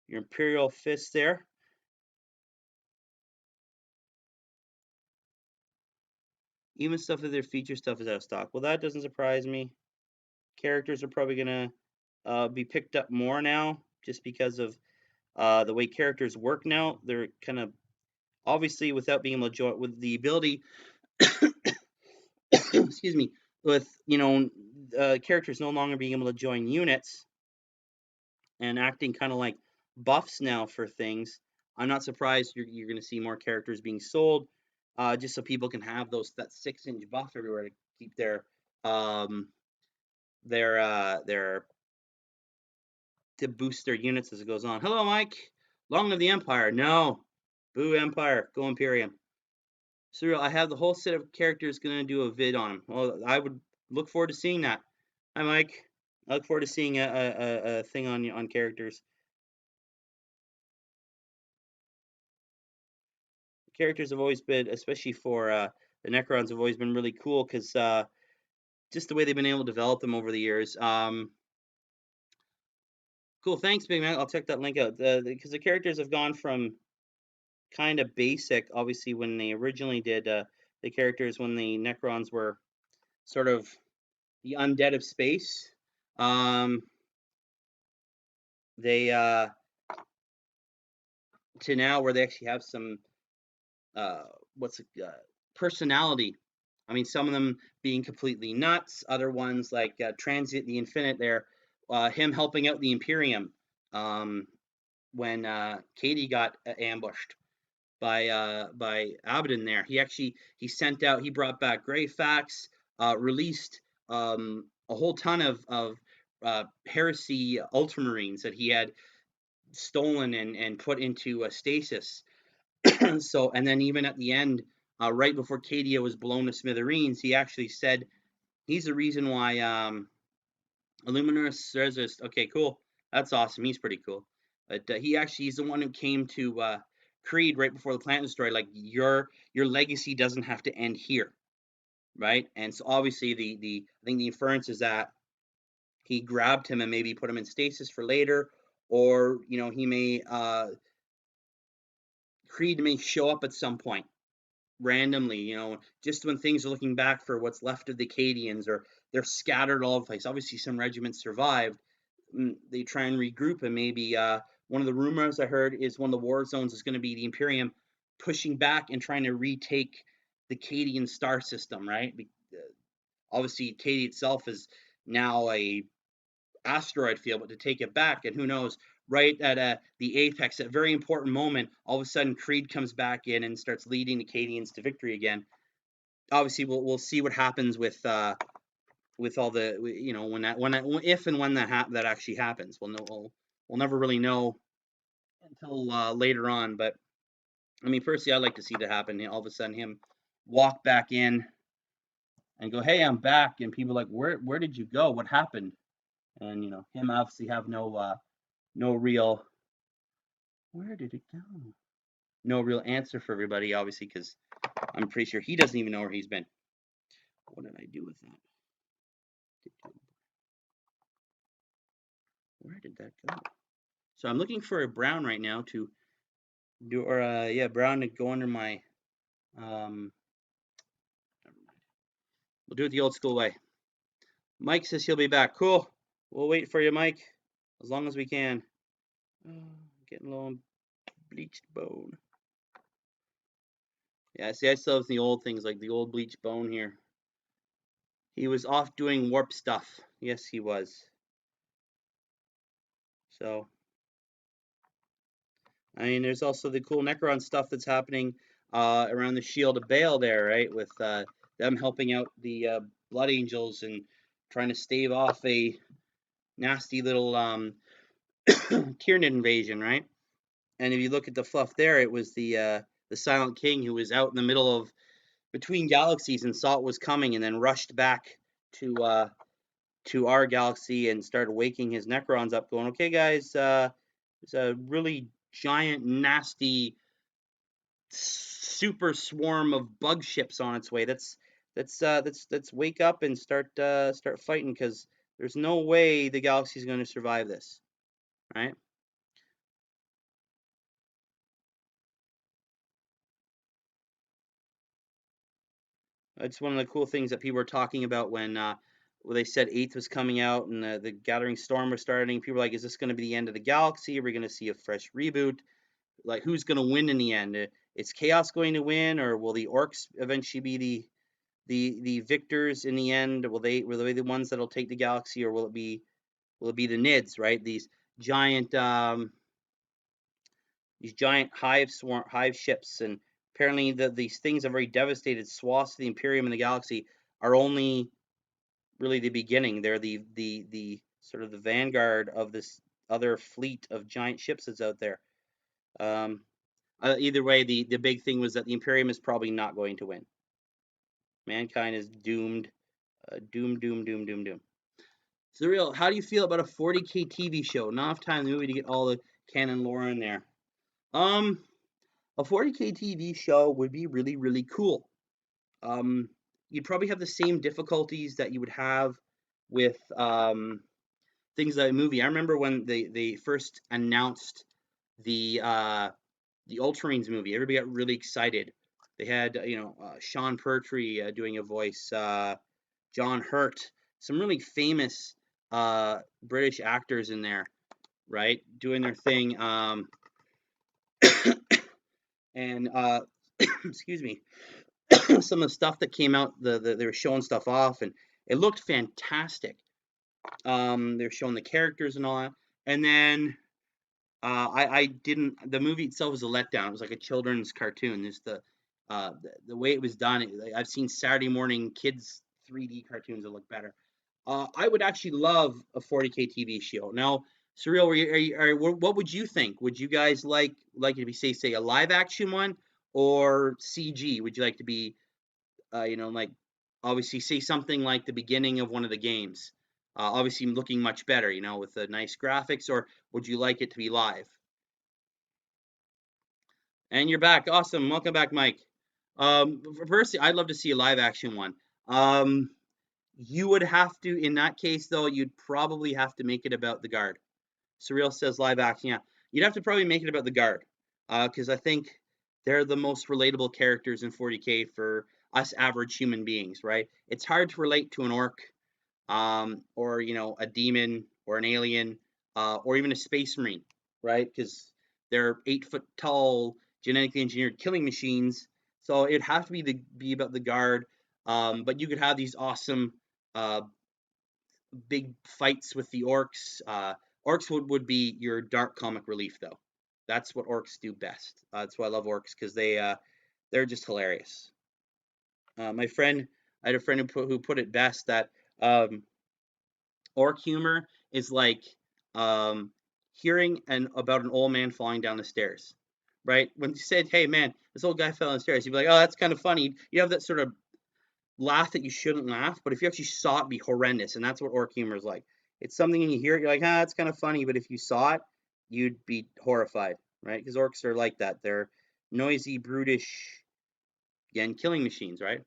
Imperial fists there. Even stuff that their feature stuff is out of stock. Well, that doesn't surprise me. Characters are probably gonna be picked up more now just because of the way characters work now. They're kind of obviously without being able to join with the ability, excuse me, with characters no longer being able to join units and acting kind of like buffs now for things. I'm not surprised you're going to see more characters being sold, just so people can have that 6-inch buff everywhere to keep um, their to boost their units as it goes on. Hello, Mike. Long live the Empire. No, boo Empire. Go Imperium. Cyril, I have the whole set of characters. Gonna do a vid on them. Well, I would look forward to seeing that. Hi, Mike. I look forward to seeing a thing on characters. Characters have always been, especially for the Necrons, have always been really cool because just the way they've been able to develop them over the years. Cool, thanks, Big Man. I'll check that link out because the characters have gone from kind of basic, obviously, when they originally did the characters when the Necrons were sort of the undead of space. They to now where they actually have some what's personality. I mean, some of them being completely nuts, other ones like Transient the Infinite. There, him helping out the Imperium when Katie got ambushed by Abaddon. There, he sent out, he brought back Greyfax, released a whole ton of heresy Ultramarines that he had stolen and put into a stasis. So, and then even at the end, right before Cadia was blown to smithereens, he actually said he's the reason why Illuminous Resist. Okay, cool. That's awesome. He's pretty cool. But he's the one who came to Creed right before the planet destroyed. Like your legacy doesn't have to end here, right? And so obviously the I think the inference is that he grabbed him and maybe put him in stasis for later, or he may Creed may show up at some point randomly, just when things are looking back for what's left of the Acadians, or they're scattered all over the place. Obviously, some regiments survived. They try and regroup, and maybe one of the rumors I heard is one of the war zones is going to be the Imperium pushing back and trying to retake the Acadian star system, right? Obviously, Acadia itself is now a asteroid field, but to take it back, and who knows, right at the apex, a very important moment, all of a sudden Creed comes back in and starts leading the Acadians to victory again. Obviously, we'll see what happens with all the if and when that actually happens. We'll never really know until later on. But I mean, personally, I'd like to see that happen. All of a sudden, him walk back in and go, "Hey, I'm back," and people are like, "Where did you go? What happened?" And him obviously have no real where did it go? No real answer for everybody, obviously, because I'm pretty sure he doesn't even know where he's been. What did I do with that? Where did that go? So I'm looking for a brown right now to do, or yeah, brown to go under my. We'll do it the old school way. Mike says he'll be back. Cool. We'll wait for you, Mike, as long as we can. Getting low on bleached bone. Yeah, see, I still have the old things like the old bleached bone here. He was off doing warp stuff. Yes, he was. So, I mean, there's also the cool Necron stuff that's happening around the Shield of Baal there, right? With them helping out the Blood Angels and trying to stave off a nasty little Tyranid invasion, right? And if you look at the fluff there, it was the Silent King who was out in the middle of between galaxies and saw it was coming, and then rushed back to our galaxy and started waking his Necrons up, going, "Okay, guys, it's a really giant, nasty, super swarm of bug ships on its way. Let's wake up and start fighting, because there's no way the galaxy is going to survive this, right?" It's one of the cool things that people were talking about when Well, they said 8th was coming out, and the Gathering Storm was starting. People were like, is this going to be the end of the galaxy? Are we going to see a fresh reboot? Like, who's going to win in the end? Is Chaos going to win, or will the Orcs eventually be the victors in the end? Will they be the ones that'll take the galaxy, or will it be the Nids, right? Giant these giant hive ships, and apparently these things have very devastated swaths of the Imperium and the galaxy. Are only really the beginning. They're the sort of the vanguard of this other fleet of giant ships that's out there. Either way, the big thing was that the Imperium is probably not going to win. Mankind is doomed. Doom. So, real, how do you feel about a 40K TV show? Not enough time in the movie to get all the canon lore in there. A 40K TV show would be really, really cool. You'd probably have the same difficulties that you would have with things like a movie. I remember when they first announced the Ultramarines movie. Everybody got really excited. They had Sean Pertwee doing a voice, John Hurt, some really famous British actors in there, right, doing their thing. And excuse me, some of the stuff that came out, they were showing stuff off, and it looked fantastic. They're showing the characters and all that, and then I didn't. The movie itself was a letdown. It was like a children's cartoon. There's the way it was done. I've seen Saturday morning kids 3D cartoons that look better. I would actually love a 40K TV show. Now, Surreal, what would you think? Would you guys like it to be say a live action one or CG? Would you like to be like obviously say something like the beginning of one of the games, obviously looking much better, with the nice graphics, or would you like it to be live? And you're back. Awesome. Welcome back, Mike. Personally, I'd love to see a live action one. You would have to, in that case, though, you'd probably have to make it about the guard. Surreal says live action. Yeah, you'd have to probably make it about the guard, because I think they're the most relatable characters in 40K for us average human beings, right? It's hard to relate to an orc, or a demon or an alien, or even a space marine, right? Because they're 8 foot tall, genetically engineered killing machines. So it'd have to be about the guard. But you could have these awesome big fights with the orcs. Orcs would be your dark comic relief, though. That's what orcs do best. That's why I love orcs, because they're just hilarious. My friend, I had a friend who put it best that orc humor is like um, hearing about an old man falling down the stairs, right? When you said, "Hey, man, this old guy fell down the stairs," you'd be like, "Oh, that's kind of funny." You have that sort of laugh that you shouldn't laugh, but if you actually saw it, it'd be horrendous, and that's what orc humor is like. It's something, and you hear it, you're like, it's kind of funny, but if you saw it, you'd be horrified, right? Because orcs are like that. They're noisy, brutish, again, killing machines, right?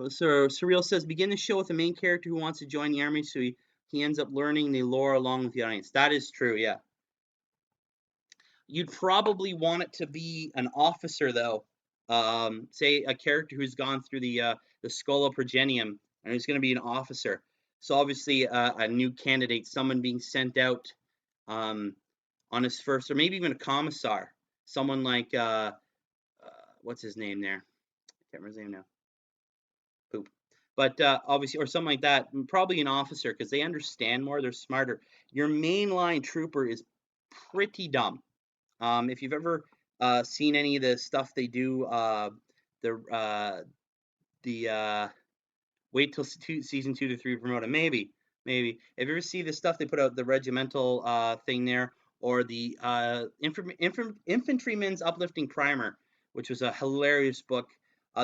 So Surreal says, begin the show with a main character who wants to join the army, so he ends up learning the lore along with the audience. That is true, yeah. You'd probably want it to be an officer, though. Say a character who's gone through the Schola Progenium, and who's going to be an officer. So obviously, a new candidate, someone being sent out on his first, or maybe even a commissar, someone like what's his name there? I can't remember his name now. Poop. But obviously, or something like that. Probably an officer, because they understand more. They're smarter. Your mainline trooper is pretty dumb. If you've ever seen any of the stuff they do, the wait till season 2 to 3 promote it. Maybe. If you ever see the stuff they put out, the regimental thing there, or the Infantryman's Uplifting Primer, which was a hilarious book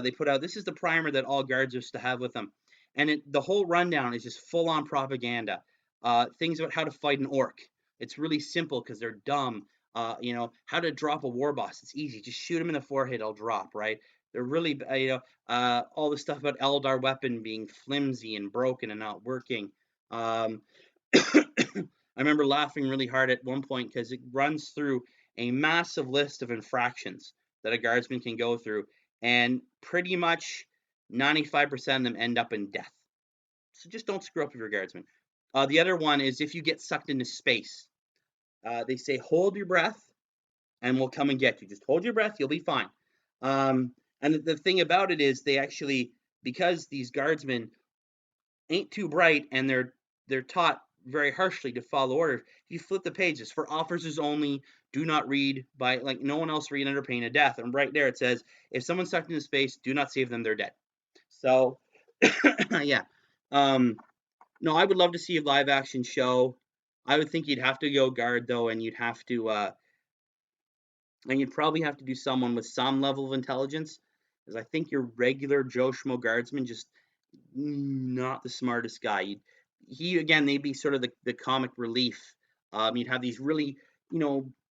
they put out. This is the primer that all guards used to have with them, and the whole rundown is just full on propaganda. Things about how to fight an orc. It's really simple because they're dumb. How to drop a war boss. It's easy. Just shoot him in the forehead, he'll drop, right? They're really, all the stuff about Eldar weapon being flimsy and broken and not working. I remember laughing really hard at one point because it runs through a massive list of infractions that a guardsman can go through, and pretty much 95% of them end up in death. So just don't screw up with your guardsmen. The other one is if you get sucked into space. They say hold your breath and we'll come and get you. Just hold your breath, you'll be fine. And the thing about it is they actually, because these guardsmen ain't too bright and they're taught very harshly to follow orders. If you flip the pages, for officers only, do not read by, like, no one else read under pain of death. And right there it says, if someone's sucked into space, do not save them, they're dead. So, yeah. No, I would love to see a live action show. I would think you'd have to go guard though, and you'd have to, and you'd probably have to do someone with some level of intelligence, because I think your regular Joe Schmo guardsman just not the smartest guy. He again, they'd be sort of the comic relief. You'd have these really,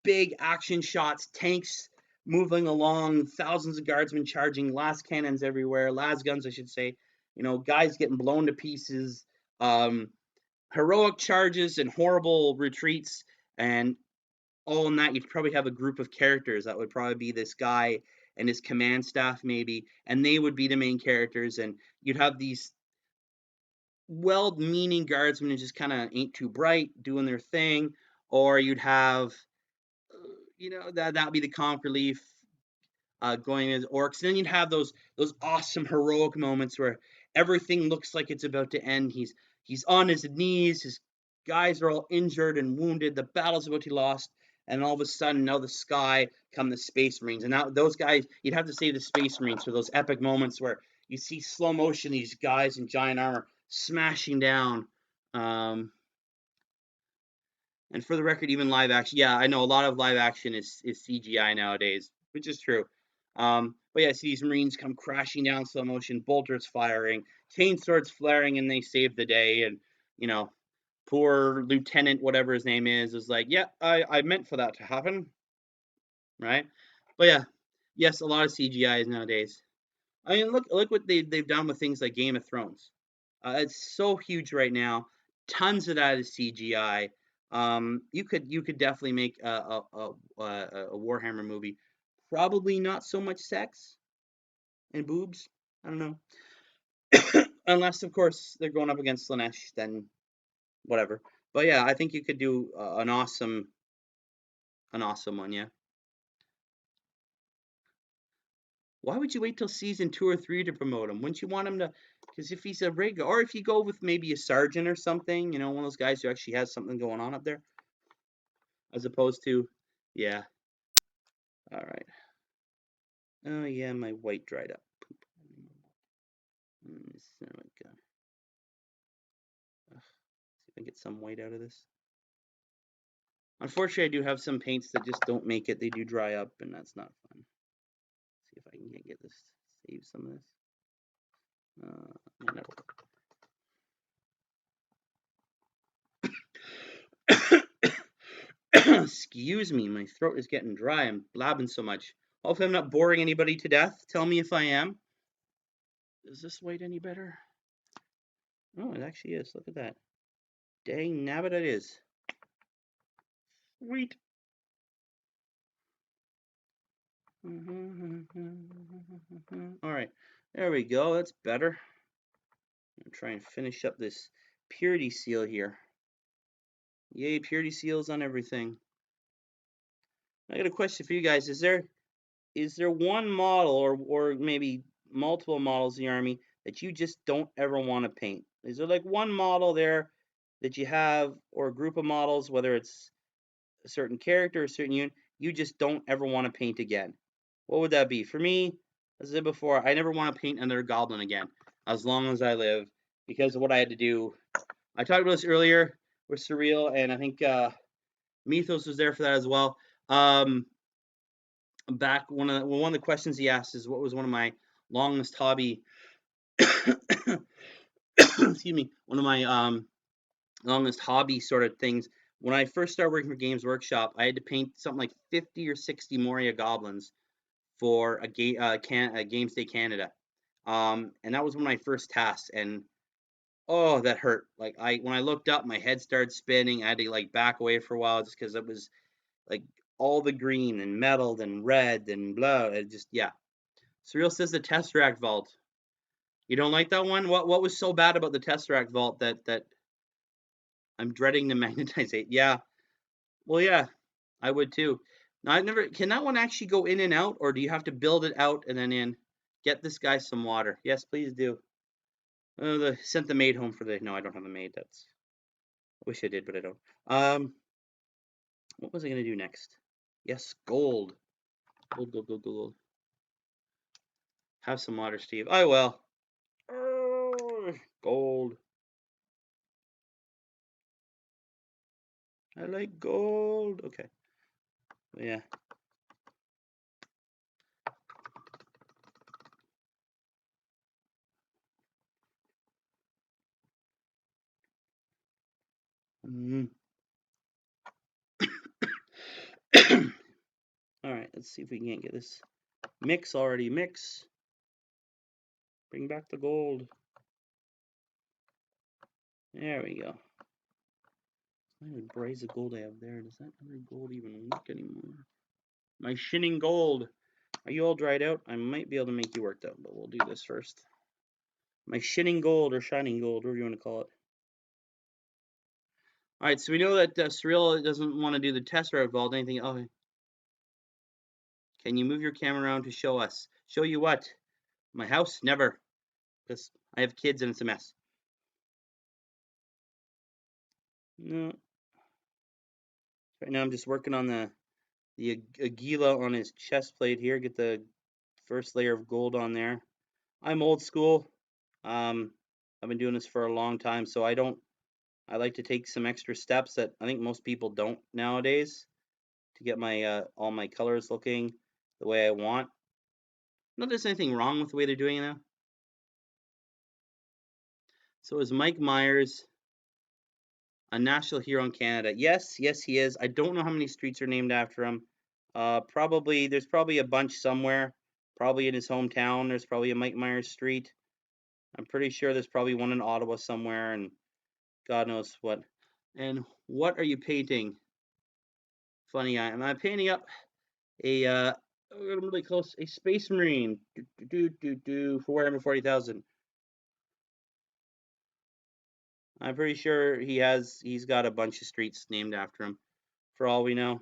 big action shots, tanks moving along, thousands of guardsmen charging, las cannons everywhere, las guns, I should say. Guys getting blown to pieces, heroic charges and horrible retreats, and all in that, you'd probably have a group of characters that would probably be this guy and his command staff, maybe, and they would be the main characters, and you'd have these well-meaning guardsmen who just kind of ain't too bright doing their thing, or you'd have, that'd be the comic relief going as orcs. And then you'd have those awesome heroic moments where everything looks like it's about to end. He's on his knees, his guys are all injured and wounded, the battle's about to be lost, and all of a sudden, now the sky come the Space Marines. And now those guys, you'd have to say the Space Marines for those epic moments where you see slow motion, these guys in giant armor smashing down. And for the record, even live action, yeah, I know a lot of live action is CGI nowadays, which is true. But yeah, I see these Marines come crashing down slow motion, bolters firing, chain swords flaring, and they save the day. And poor Lieutenant, whatever his name is like, yeah, I meant for that to happen, right? But yeah, yes, a lot of CGI nowadays. I mean, look what they've done with things like Game of Thrones. It's so huge right now. Tons of that is CGI. You could definitely make a Warhammer movie. Probably not so much sex and boobs. I don't know, unless of course they're going up against Slanesh, then whatever. But yeah, I think you could do an awesome one. Yeah. Why would you wait till season 2 or 3 to promote him? Wouldn't you want him to? Because if he's a regular, or if you go with maybe a sergeant or something, one of those guys who actually has something going on up there, as opposed to, yeah. All right. Oh yeah, my white dried up. Poop. Son of a gun. See if I can get some white out of this. Unfortunately, I do have some paints that just don't make it. They do dry up, and that's not fun. See if I can get this. Save some of this. Excuse me, my throat is getting dry. I'm blabbing so much. Hopefully I'm not boring anybody to death. Tell me if I am. Is this white any better? Oh, it actually is. Look at that. Dang nabbit it is. Sweet. Alright, there we go. That's better. I'm going to try and finish up this purity seal here. Yay, purity seals on everything. I got a question for you guys. Is there one model or maybe multiple models in the army that you just don't ever want to paint? Is there like one model there that you have, or a group of models, whether it's a certain character or a certain unit, you just don't ever want to paint again? What would that be? For me, as I said before, I never want to paint another goblin again, as long as I live, because of what I had to do. I talked about this earlier with Surreal, and I think Mythos was there for that as well. Back one of the questions he asked is, what was one of my longest hobby excuse me, one of my longest hobby sort of things. When I first started working for Games Workshop, I had to paint something like 50 or 60 Moria goblins for a Games Day Canada, and that was one of my first tasks. And oh, that hurt. Like when I looked up, my head started spinning. I had to like back away for a while just because it was like all the green and metal and red and blah. It just, yeah. Surreal says the Tesseract Vault. You don't like that one? What was so bad about the Tesseract vault that I'm dreading to magnetize it? Yeah. Well, yeah, I would too. Now I've never. Can that one actually go in and out, or do you have to build it out and then in? Get this guy some water. Yes, please do. Sent the maid home for the. No, I don't have a maid. That's. I wish I did, but I don't. What was I gonna do next? Yes, gold. Gold, gold, gold, gold, gold. Have some water, Steve. I will. Gold. I like gold. Okay. Yeah. Mm. All right. Let's see if we can get this mix already. Mix. Bring back the gold. There we go. What kind of braze of gold I have there? Does that other gold even work anymore? My shinning gold. Are you all dried out? I might be able to make you worked out, but we'll do this first. My shinning gold or shining gold, whatever you want to call it. All right, so we know that Surreal doesn't want to do the Tesseract vault. Anything? Oh, can you move your camera around to show us? Show you what? My house? Never, because I have kids and it's a mess. No. Right now I'm just working on the Aguila on his chest plate here. Get the first layer of gold on there. I'm old school. I've been doing this for a long time, so I like to take some extra steps that I think most people don't nowadays to get my all my colors looking the way I want. Not that there's anything wrong with the way they're doing it now. So is Mike Myers a national hero in Canada? Yes, yes he is. I don't know how many streets are named after him. There's probably a bunch somewhere. Probably in his hometown. There's probably a Mike Myers Street. I'm pretty sure there's probably one in Ottawa somewhere, and God knows what. And what are you painting? Funny guy. Am I painting up a I'm really close. A Space Marine. For Warhammer 40,000. I'm pretty sure he's got a bunch of streets named after him, for all we know.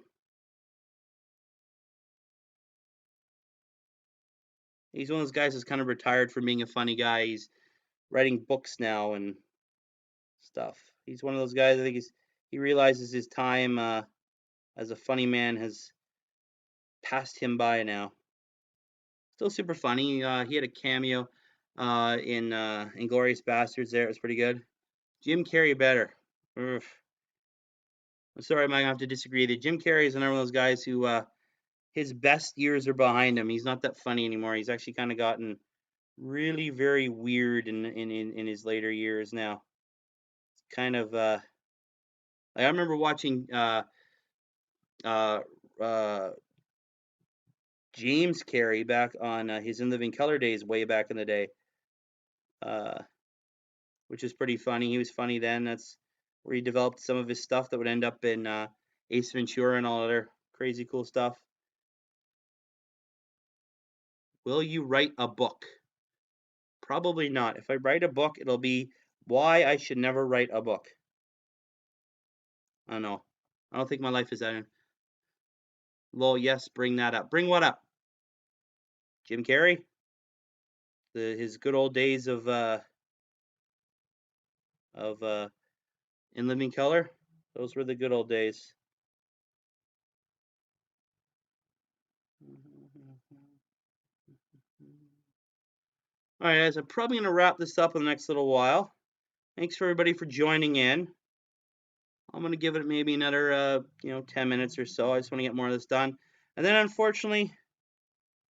He's one of those guys that's kind of retired from being a funny guy. He's writing books now and stuff. He's one of those guys. I think he realizes his time as a funny man has passed him by now. Still super funny. He had a cameo in Inglourious Bastards. There, it was pretty good. Jim Carrey better. Ugh. I'm sorry, I might have to disagree. That Jim Carrey is another one of those guys who his best years are behind him. He's not that funny anymore. He's actually kind of gotten really very weird in his later years now. It's kind of I remember watching uh, uh, James Carrey back on his In Living Color days way back in the day, uh, which is pretty funny. He was funny then. That's where he developed some of his stuff that would end up in Ace Ventura and all other crazy cool stuff. Will you write a book? Probably not. If I write a book, it'll be why I should never write a book. I don't know. I don't think my life is that. Lol, yes, bring that up. Bring what up? Jim Carrey? His good old days of In Living Color? Those were the good old days. All right, guys, I'm probably going to wrap this up in the next little while. Thanks for everybody for joining in. I'm going to give it maybe another 10 minutes or so. I just want to get more of this done. And then unfortunately,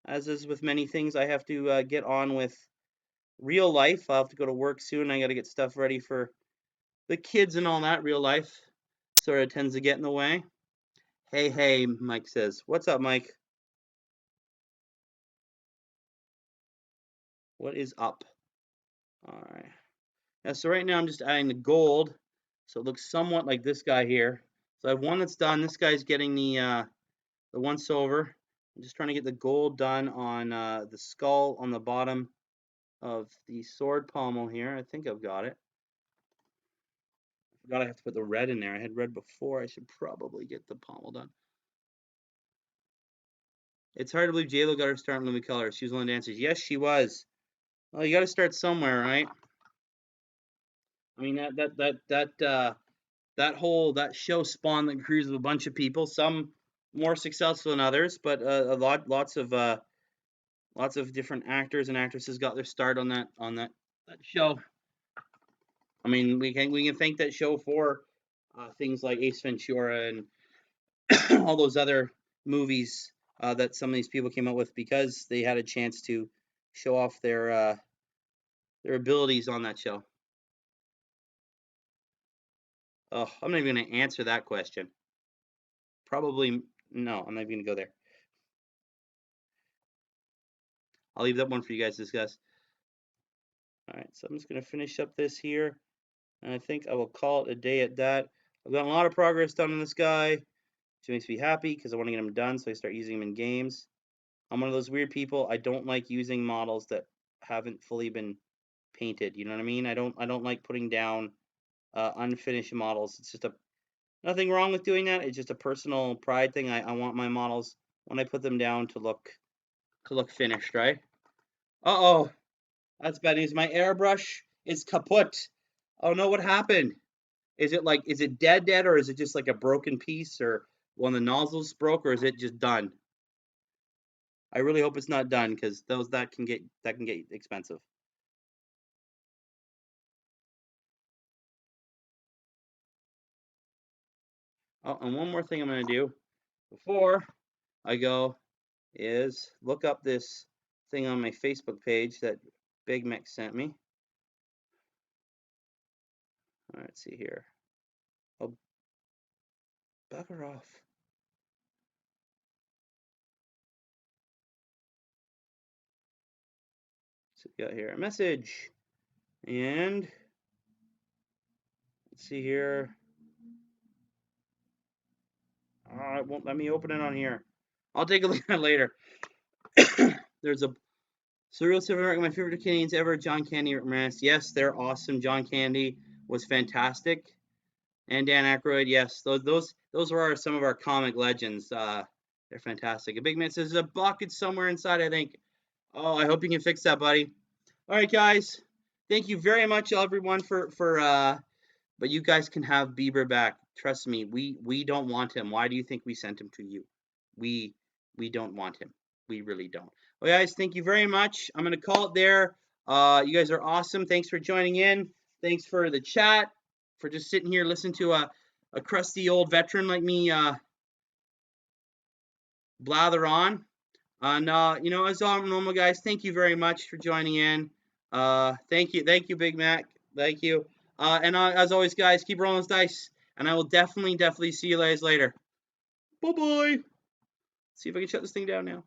as is with many things, I have to get on with real life. I'll have to go to work soon. I got to get stuff ready for the kids and all that. Real life sort of tends to get in the way. Hey, Mike says. What's up, Mike? What is up? All right. Yeah, so right now I'm just adding the gold. So it looks somewhat like this guy here. So I have one that's done. This guy's getting the once over. I'm just trying to get the gold done on the skull on the bottom of the sword pommel here. I think I've got it. I forgot I have to put the red in there. I had red before. I should probably get the pommel done. It's hard to believe JLo got her start in Lumen Color. She was one of the dancers. Yes, she was. Well, you got to start somewhere, right? I mean that show spawned the careers of a bunch of people. Some more successful than others, but lots of different actors and actresses got their start on that show. I mean, we can thank that show for things like Ace Ventura and all those other movies that some of these people came up with because they had a chance to show off their abilities on that show. Oh, I'm not even going to answer that question. Probably no. I'm not even going to go there. I'll leave that one for you guys to discuss. All right, so I'm just going to finish up this here, and I think I will call it a day at that. I've got a lot of progress done on this guy, which makes me happy because I want to get him done so I start using him in games. I'm one of those weird people. I don't like using models that haven't fully been painted. You know what I mean? I don't like putting down unfinished models. It's just nothing wrong with doing that. It's just a personal pride thing. I want my models when I put them down to look finished, right? Uh-oh. That's bad news. My airbrush is kaput. Oh no, what happened? Is it dead, or is it just like a broken piece, or one of the nozzles broke, or is it just done? I really hope it's not done because that can get expensive. Oh, and one more thing I'm gonna do before I go is look up this thing on my Facebook page that Big Mac sent me. All right, let's see here. Oh, bugger off. So we got here a message, and let's see here. Oh, it won't let me open it on here. I'll take a look at it later. There's a Surreal Silver, my favorite Canadians ever, John Candy Ramirez. Yes, they're awesome. John Candy was fantastic. And Dan Aykroyd, yes, those were some of our comic legends. They're fantastic. A big man says there's a bucket somewhere inside, I think. Oh, I hope you can fix that, buddy. All right, guys. Thank you very much, everyone, for but you guys can have Bieber back. Trust me, we don't want him. Why do you think we sent him to you? We don't want him. We really don't. Well, guys, thank you very much. I'm gonna call it there. You guys are awesome. Thanks for joining in. Thanks for the chat. For just sitting here listening to a crusty old veteran like me blather on. And as normal, guys, thank you very much for joining in. Thank you, Big Mac. Thank you. And as always, guys, keep rolling those dice, and I will definitely see you guys later. Bye bye. See if I can shut this thing down now.